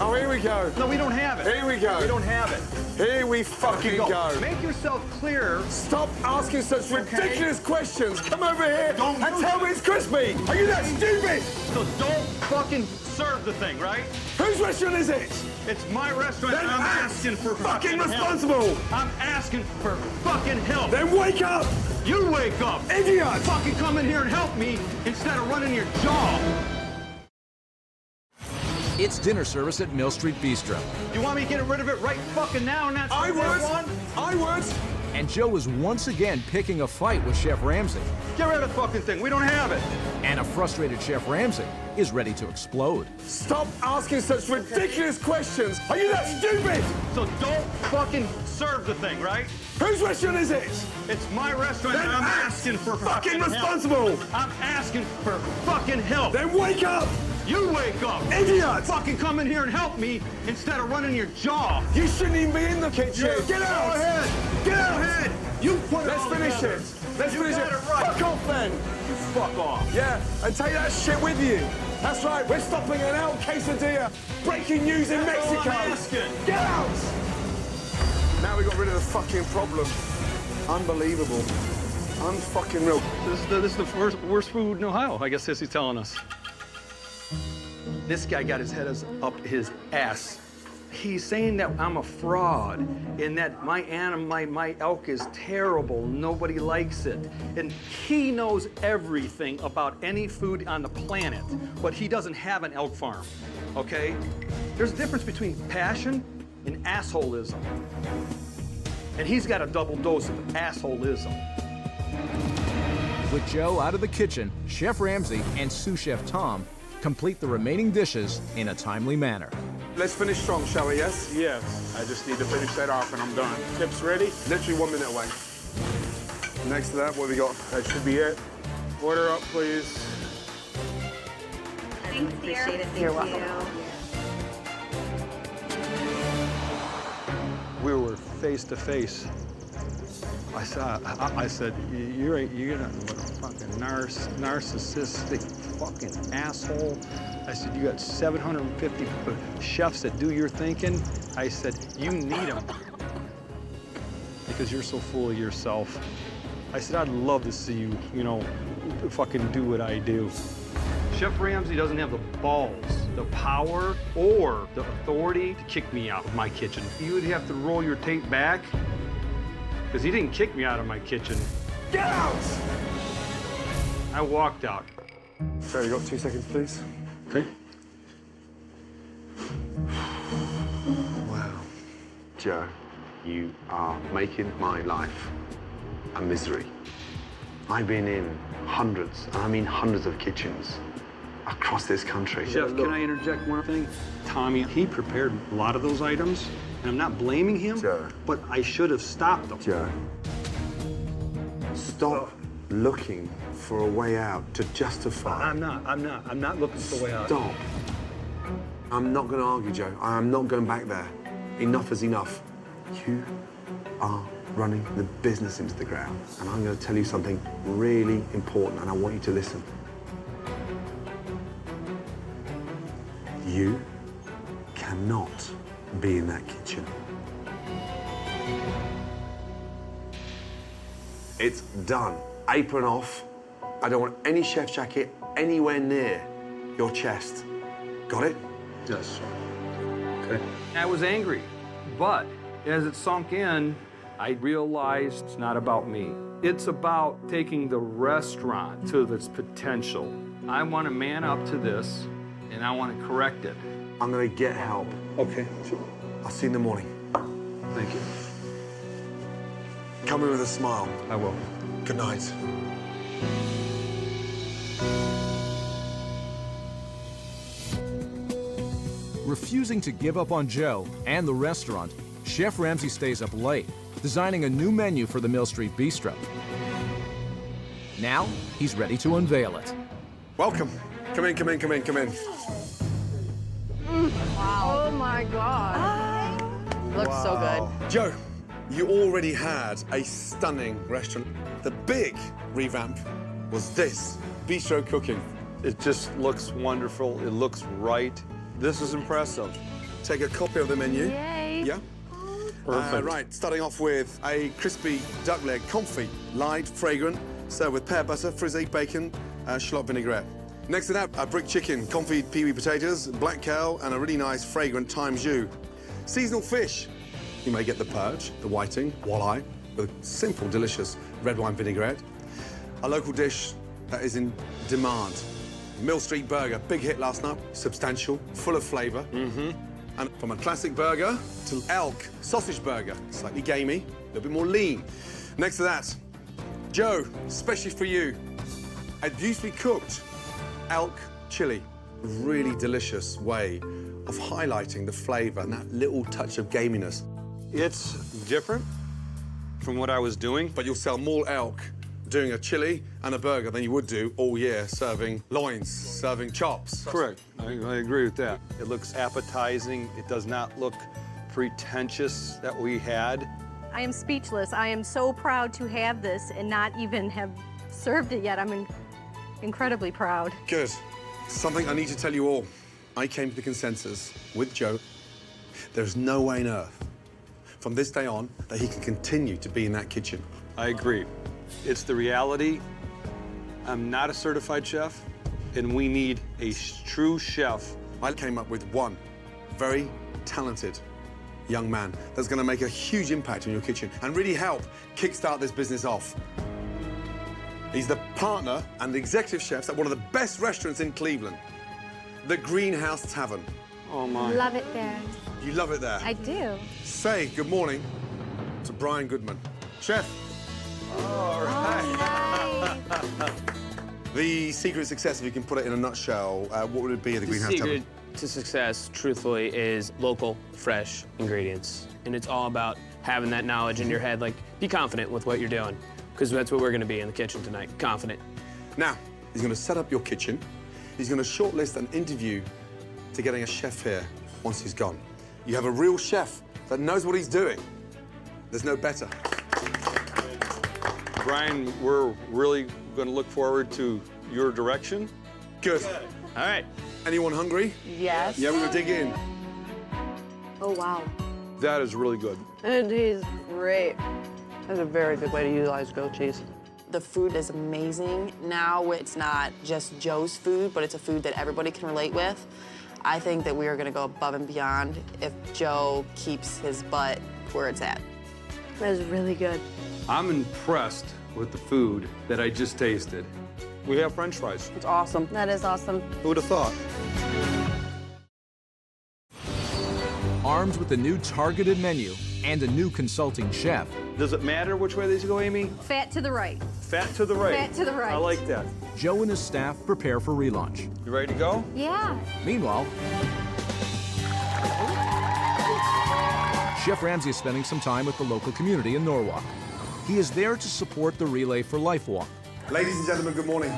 Oh, here we go.
No, we don't have it.
Here we go.
We don't have it.
Here we fucking go.
Make yourself clear.
Stop asking such ridiculous questions. Come over here
Don't
and
do
tell
that.
me it's crispy. Are you that stupid?
So don't fucking serve the thing, right?
Whose restaurant is it?
It's my restaurant
Then
and I'm
act
asking for
fucking
help.
responsible.
I'm asking for fucking help.
Then wake up.
You wake up.
Idiot.
Fucking come in here and help me instead of running your jaw.
It's dinner service at Mill Street Bistro.
You want me to get rid of it right fucking now and not
I
serve that
would.
one?
I would.
And Joe is once again picking a fight with Chef Ramsay.
Get rid of the fucking thing. We don't have it.
And a frustrated Chef Ramsay is ready to explode.
Stop asking such ridiculous questions. Are you that stupid?
So don't fucking serve the thing, right?
Whose restaurant is it?
It's my restaurant and I'm asking for
fucking
help.
responsible.
I'm asking for fucking help.
Then wake up.
You wake up.
Idiot.
Fucking come in here and help me instead of running your jaw.
You shouldn't even be in the kitchen. Get out.
Go ahead.
Get out.
Go ahead. You put it
Let's
all
finish
together.
it. Let's
You
finish
got
it.
it right.
Fuck off then.
You fuck off.
Yeah, and take that shit with you. That's right, we're stopping an El Quesadilla. Breaking news in
That's all
Mexico.
I'm asking.
Get out! Now we got rid of the fucking problem. Unbelievable. Unfucking real.
This is the worst food in Ohio, I guess he's telling us. This guy got his head up his ass. He's saying that I'm a fraud and that my elk is terrible. Nobody likes it. And he knows everything about any food on the planet, but he doesn't have an elk farm, okay? There's a difference between passion and assholism. And he's got a double dose of assholism.
With Joe out of the kitchen, Chef Ramsay and sous chef Tom complete the remaining dishes in a timely manner.
Let's finish strong, shall we, yes?
Yes. I just need to finish that off and I'm done. Chips ready?
Literally 1 minute away. Next to that, what have we got?
That should be it. Order up, please.
Thanks, dear.
Appreciate it. You're welcome.
We were face to face. I said, you're not what a fucking narcissistic fucking asshole. I said, you got 750 chefs that do your thinking. I said, you need them because you're so full of yourself. I said, I'd love to see you, fucking do what I do. Chef Ramsay doesn't have the balls, the power, or the authority to kick me out of my kitchen. You would have to roll your tape back because he didn't kick me out of my kitchen.
Get out!
I walked out.
Sorry, you got 2 seconds, please?
Okay.
Wow.
Joe, you are making my life a misery. I've been in hundreds, and I mean hundreds of kitchens across this country.
Chef, can I interject one thing? Tommy, he prepared a lot of those items, and I'm not blaming him,
Joe.
but I should have stopped them.
Joe, stop looking for a way out to justify.
I'm not looking for a way out.
Stop. I'm not going to argue, Joe. I'm not going back there. Enough is enough. You are running the business into the ground, and I'm going to tell you something really important, and I want you to listen. You cannot be in that kitchen. It's done. Apron off. I don't want any chef jacket anywhere near your chest. Got it?
Yes. Okay. I was angry, but as it sunk in, I realized it's not about me. It's about taking the restaurant to its potential. I want to man up to this, and I want to correct it.
I'm going to get help.
Okay.
I'll see you in the morning.
Thank you.
Come in with a smile.
I will.
Good night.
Refusing to give up on Joe and the restaurant, Chef Ramsay stays up late, designing a new menu for the Mill Street Bistro. Now, he's ready to unveil it.
Welcome. Come in, come in, come in, come in.
Wow. Oh my God. Looks so good.
Joe, you already had a stunning restaurant. The big revamp was this, bistro cooking.
It just looks wonderful. It looks right. This is impressive.
Take a copy of the menu.
Yay.
Yeah?
Perfect.
Right, starting off with a crispy duck leg confit, light, fragrant, served with pear butter, frizzy, bacon, shallot vinaigrette. Next to that, a brick chicken, confit peewee potatoes, black kale, and a really nice, fragrant thyme jus. Seasonal fish. You may get the perch, the whiting, walleye, with simple, delicious red wine vinaigrette. A local dish that is in demand. Mill Street burger, big hit last night, substantial, full of flavour. And from a classic burger to elk sausage burger, slightly gamey, little bit more lean. Next to that, Joe, especially for you, a beautifully cooked elk chili. A really delicious way of highlighting the flavor and that little touch of gaminess.
It's different from what I was doing.
But you'll sell more elk doing a chili and a burger than you would do all year serving loins, serving chops.
Correct. I agree with that. It looks appetizing. It does not look pretentious that we had.
I am speechless. I am so proud to have this and not even have served it yet. I'm incredibly proud.
Good. Something I need to tell you all. I came to the consensus with Joe. There's no way on earth from this day on that he can continue to be in that kitchen.
I agree. It's the reality. I'm not a certified chef, and we need a true chef.
I came up with one very talented young man that's going to make a huge impact in your kitchen and really help kickstart this business off. He's the partner and the executive chef at one of the best restaurants in Cleveland, the Greenhouse Tavern.
Oh, my.
Love it there.
You love it there?
I do.
Say good morning to Brian Goodman. Chef.
All right.
The secret to success, if you can put it in a nutshell, what would it be at the Greenhouse Tavern?
The secret to success, truthfully, is local, fresh ingredients. And it's all about having that knowledge in your head. Like, be confident with what you're doing, because that's what we're going to be in the kitchen tonight, confident.
Now, he's going to set up your kitchen. He's going to shortlist an interview to getting a chef here once he's gone. You have a real chef that knows what he's doing. There's no better.
Brian, we're really going to look forward to your direction.
Good.
All right.
Anyone hungry?
Yes.
Yeah, we're going to dig in.
Oh, wow.
That is really good.
It is great.
That's a very good way to utilize goat cheese. The food is amazing. Now it's not just Joe's food, but it's a food that everybody can relate with. I think that we are gonna go above and beyond if Joe keeps his butt where it's at.
That is really good.
I'm impressed with the food that I just tasted. We have French fries.
It's awesome.
That is awesome.
Who would have thought?
Armed with a new targeted menu and a new consulting chef.
Does it matter which way these go, Amy?
Fat to the right.
Fat to the right.
Fat to the right.
I like that.
Joe and his staff prepare for relaunch.
You ready to go?
Yeah.
Meanwhile, Chef Ramsey is spending some time with the local community in Norwalk. He is there to support the Relay for Life walk.
Ladies and gentlemen, good morning.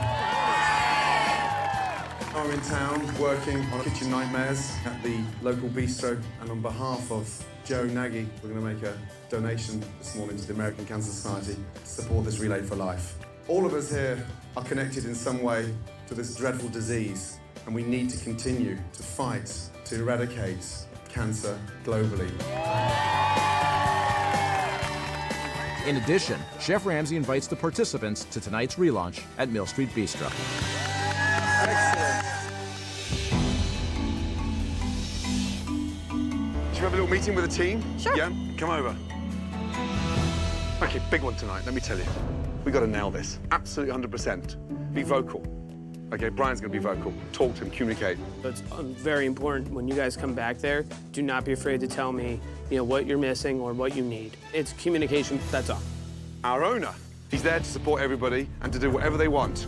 I'm in town working on Kitchen Nightmares at the local bistro, and on behalf of Joe Nagy, we're going to make a donation this morning to the American Cancer Society to support this Relay for Life. All of us here are connected in some way to this dreadful disease, and we need to continue to fight to eradicate cancer globally.
In addition, Chef Ramsey invites the participants to tonight's relaunch at Mill Street Bistro.
Excellent. Should we have a little meeting with the team?
Sure.
Yeah? Come over. Okay, big one tonight, let me tell you. We got to nail this. Absolutely 100%. Be vocal. Okay, Brian's going to be vocal. Talk to him, communicate.
It's very important when you guys come back there, do not be afraid to tell me, what you're missing or what you need. It's communication, that's all.
Our owner, he's there to support everybody and to do whatever they want.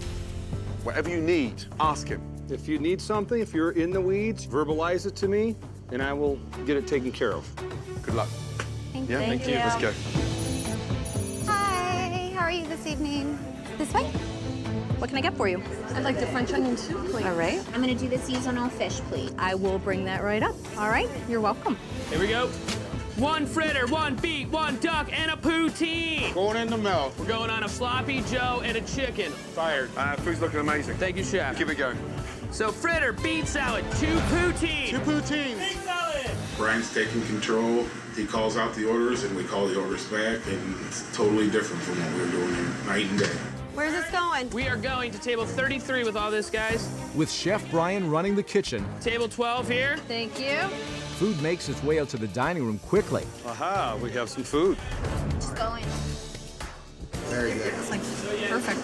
Whatever you need, ask him.
If you need something, if you're in the weeds, verbalize it to me, and I will get it taken care of.
Good luck.
Thank
Yeah?
you.
Thank you. Let's go.
Hi, how are you this evening? This way?
What can I get for you?
I'd like the French onion soup, please.
All right.
I'm gonna do the seasonal fish, please.
I will bring that right up. All right, you're welcome.
Here we go. 1 fritter, 1 beet, 1 duck, and a poutine.
Going in the mouth.
We're going on a sloppy Joe and a chicken.
Fired.
Food's looking amazing.
Thank you, chef.
Keep it going.
So fritter, beet salad, 2 poutine.
2 poutines.
Beet salad.
Brian's taking control. He calls out the orders, and we call the orders back, and it's totally different from what we were doing here, night and day.
Where's this going?
We are going to table 33 with all this, guys.
With Chef Brian running the kitchen,
Table 12 here.
Thank you.
food makes its way out to the dining room quickly.
Aha, we have some food.
Just going.
Very good.
It's like perfect.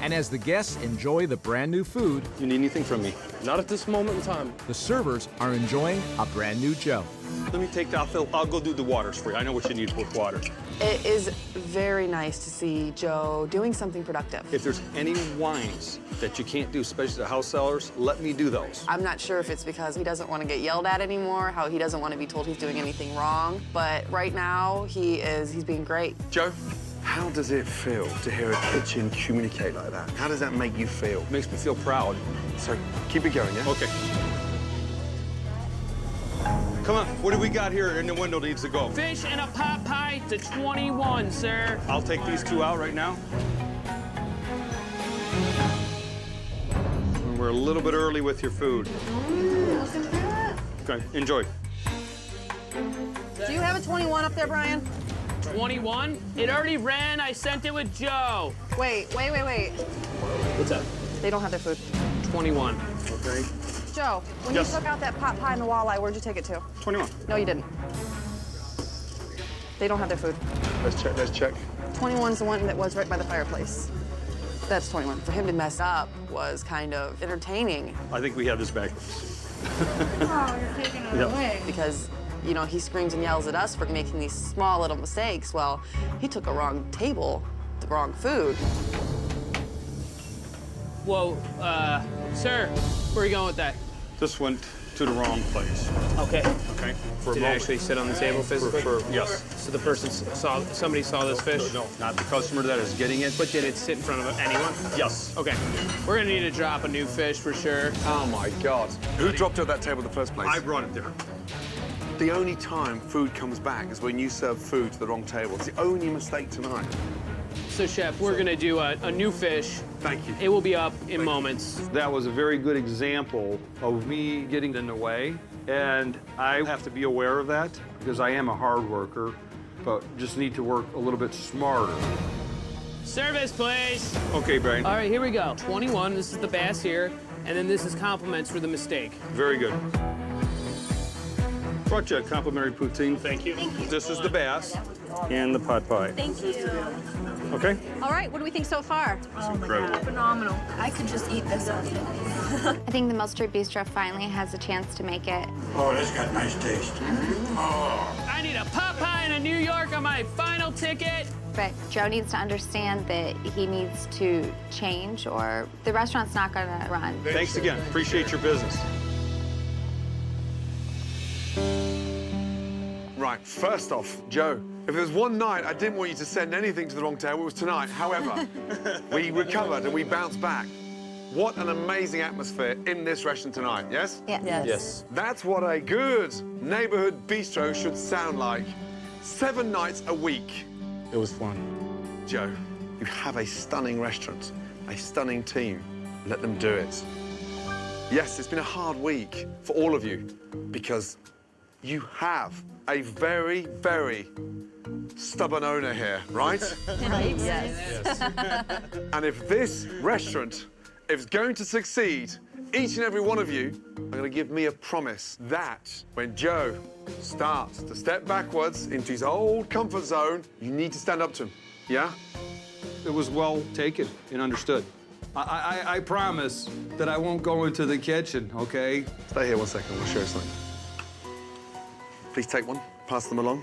And as the guests enjoy the brand new food,
You need anything from me?
Not at this moment in time.
the servers are enjoying a brand new Joe.
Let me take that. I'll go do the waters for you. I know what you need with water.
It is very nice to see Joe doing something productive.
If there's any wines that you can't do, especially the house sellers, let me do those.
I'm not sure if it's because he doesn't want to get yelled at anymore, how he doesn't want to be told he's doing anything wrong, but right now he's being great.
Joe, how does it feel to hear a kitchen communicate like that? How does that make you feel?
Makes me feel proud.
So keep it going, yeah?
Okay. Come on, what do we got here in the window needs to go?
Fish and a pot pie to 21, sir.
I'll take these two out right now. And we're a little bit early with your food. Okay, enjoy.
Do you have a 21 up there, Brian?
21? It already ran. I sent it with Joe.
Wait.
What's up?
They don't have their food.
21.
Okay.
Joe, when
Yes.
you took out that pot pie and the walleye, where'd you take it to?
21.
No, you didn't. They don't have their food.
Let's check.
21's the one that was right by the fireplace. That's 21. For him to mess up was kind of entertaining.
I think we have this backwards.
Oh, you're taking it away.
Because, you know, he screams and yells at us for making these small little mistakes. Well, he took a wrong table, the wrong food.
Whoa, sir, where are you going with that?
This went to the wrong place.
Okay.
Okay. For a
Did it
moment.
actually sit on the table physically?
Yes.
So the person somebody saw this fish?
No, not the customer that is getting it.
But did it sit in front of anyone?
Yes.
Okay. We're gonna need to drop a new fish for sure.
Oh my God. Who dropped it at that table in the first place?
I brought it there.
The only time food comes back is when you serve food to the wrong table. It's the only mistake tonight.
So, Chef, we're gonna do a new fish.
Thank you.
It will be up in moments.
That was a very good example of me getting in the way, and I have to be aware of that because I am a hard worker, but just need to work a little bit smarter.
Service, please.
Okay, Brian.
All right, here we go. 21, this is the bass here, and then this is compliments for the mistake.
Very good. Brought you a complimentary poutine.
Thank you.
This is the bass and the pot pie.
Thank you.
Okay?
All right, what do we think so far?
Oh my
incredible.
God, phenomenal. I could just eat this all day.
I think the Mill Street Bistro finally has a chance to make it.
Oh, that's got nice taste. Oh.
I need a pot pie and a New York on my final ticket.
But Joe needs to understand that he needs to change or the restaurant's not gonna run.
Thanks again. Appreciate your business.
Right, first off, Joe, if there was one night I didn't want you to send anything to the wrong table, it was tonight. However, we recovered and we bounced back. What an amazing atmosphere in this restaurant tonight, yes?
Yeah.
Yes.
That's what a good neighborhood bistro should sound like. 7 nights a week.
It was fun.
Joe, you have a stunning restaurant, a stunning team. Let them do it. Yes, it's been a hard week for all of you because you have a very, very stubborn owner here, right?
Yes.
And if this restaurant is going to succeed, each and every one of you are going to give me a promise that when Joe starts to step backwards into his old comfort zone, you need to stand up to him, yeah?
It was well taken and understood. I promise that I won't go into the kitchen, okay?
Stay here 1 second, we'll show you something. Please take one, pass them along.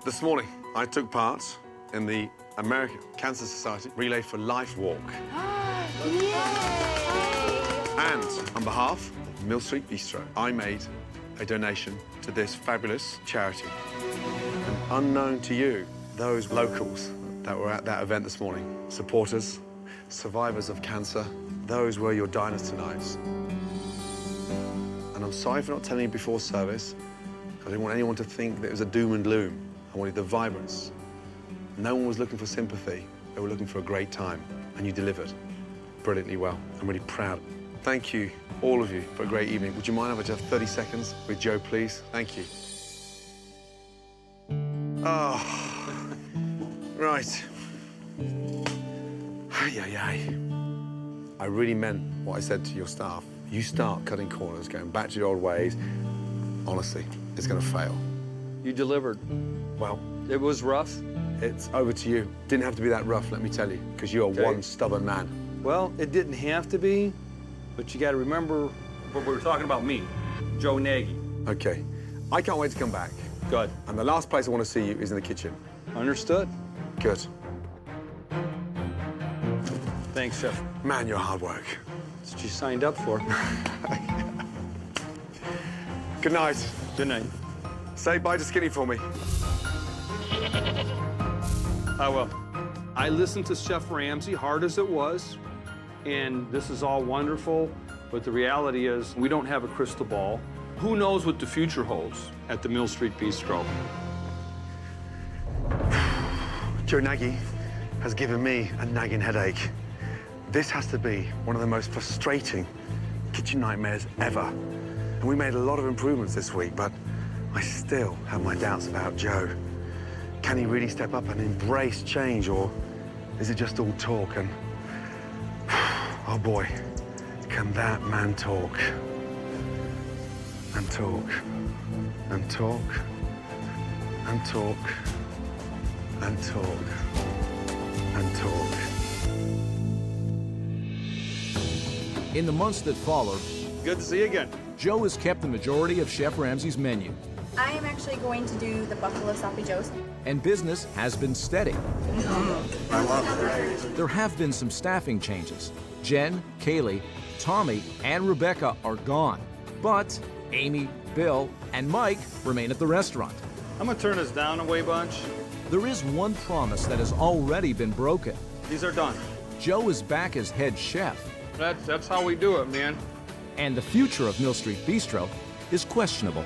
This morning, I took part in the American Cancer Society Relay for Life walk. And on behalf of Mill Street Bistro, I made a donation to this fabulous charity. And unknown to you, those locals that were at that event this morning, supporters, survivors of cancer, those were your diners tonight. And I'm sorry for not telling you before service. I didn't want anyone to think that it was a doom and gloom. I wanted the vibrance. No one was looking for sympathy. They were looking for a great time, and you delivered brilliantly well. I'm really proud. Thank you, all of you, for a great evening. Would you mind if I just have 30 seconds with Joe, please? Thank you. Oh, right. Ay. I really meant what I said to your staff. You start cutting corners, going back to your old ways, honestly, it's going to fail.
You delivered.
Well,
it was rough.
It's over to you. Didn't have to be that rough, let me tell you, because you are one stubborn man.
Well, it didn't have to be, but you got to remember what we were talking about me, Joe Nagy.
Okay.
I can't wait to come back.
Good.
And the last place I want to see you is in the kitchen.
Understood.
Good.
Thanks, Chef.
Man, you're hard work.
That's what you signed up for.
Good night.
Good night.
Say bye to Skinny for me.
I will. I listened to Chef Ramsay, hard as it was, and this is all wonderful, but the reality is we don't have a crystal ball. Who knows what the future holds at the Mill Street Bistro?
Joe Nagy has given me a nagging headache. This has to be one of the most frustrating kitchen nightmares ever. And we made a lot of improvements this week, but I still have my doubts about Joe. Can he really step up and embrace change, or is it just all talk? And oh boy, can that man talk and talk and talk and talk and talk and talk.
In the months that followed,
good to see you again.
Joe has kept the majority of Chef Ramsay's menu,
I am actually going to do the buffalo sloppy joes.
and business has been steady.
I love it.
There have been some staffing changes. Jen, Kaylee, Tommy, and Rebecca are gone, but Amy, Bill, and Mike remain at the restaurant.
I'm gonna turn this down a way bunch.
There is one promise that has already been broken.
These are done.
Joe is back as head chef,
That's how we do it, man.
and the future of Mill Street Bistro is questionable.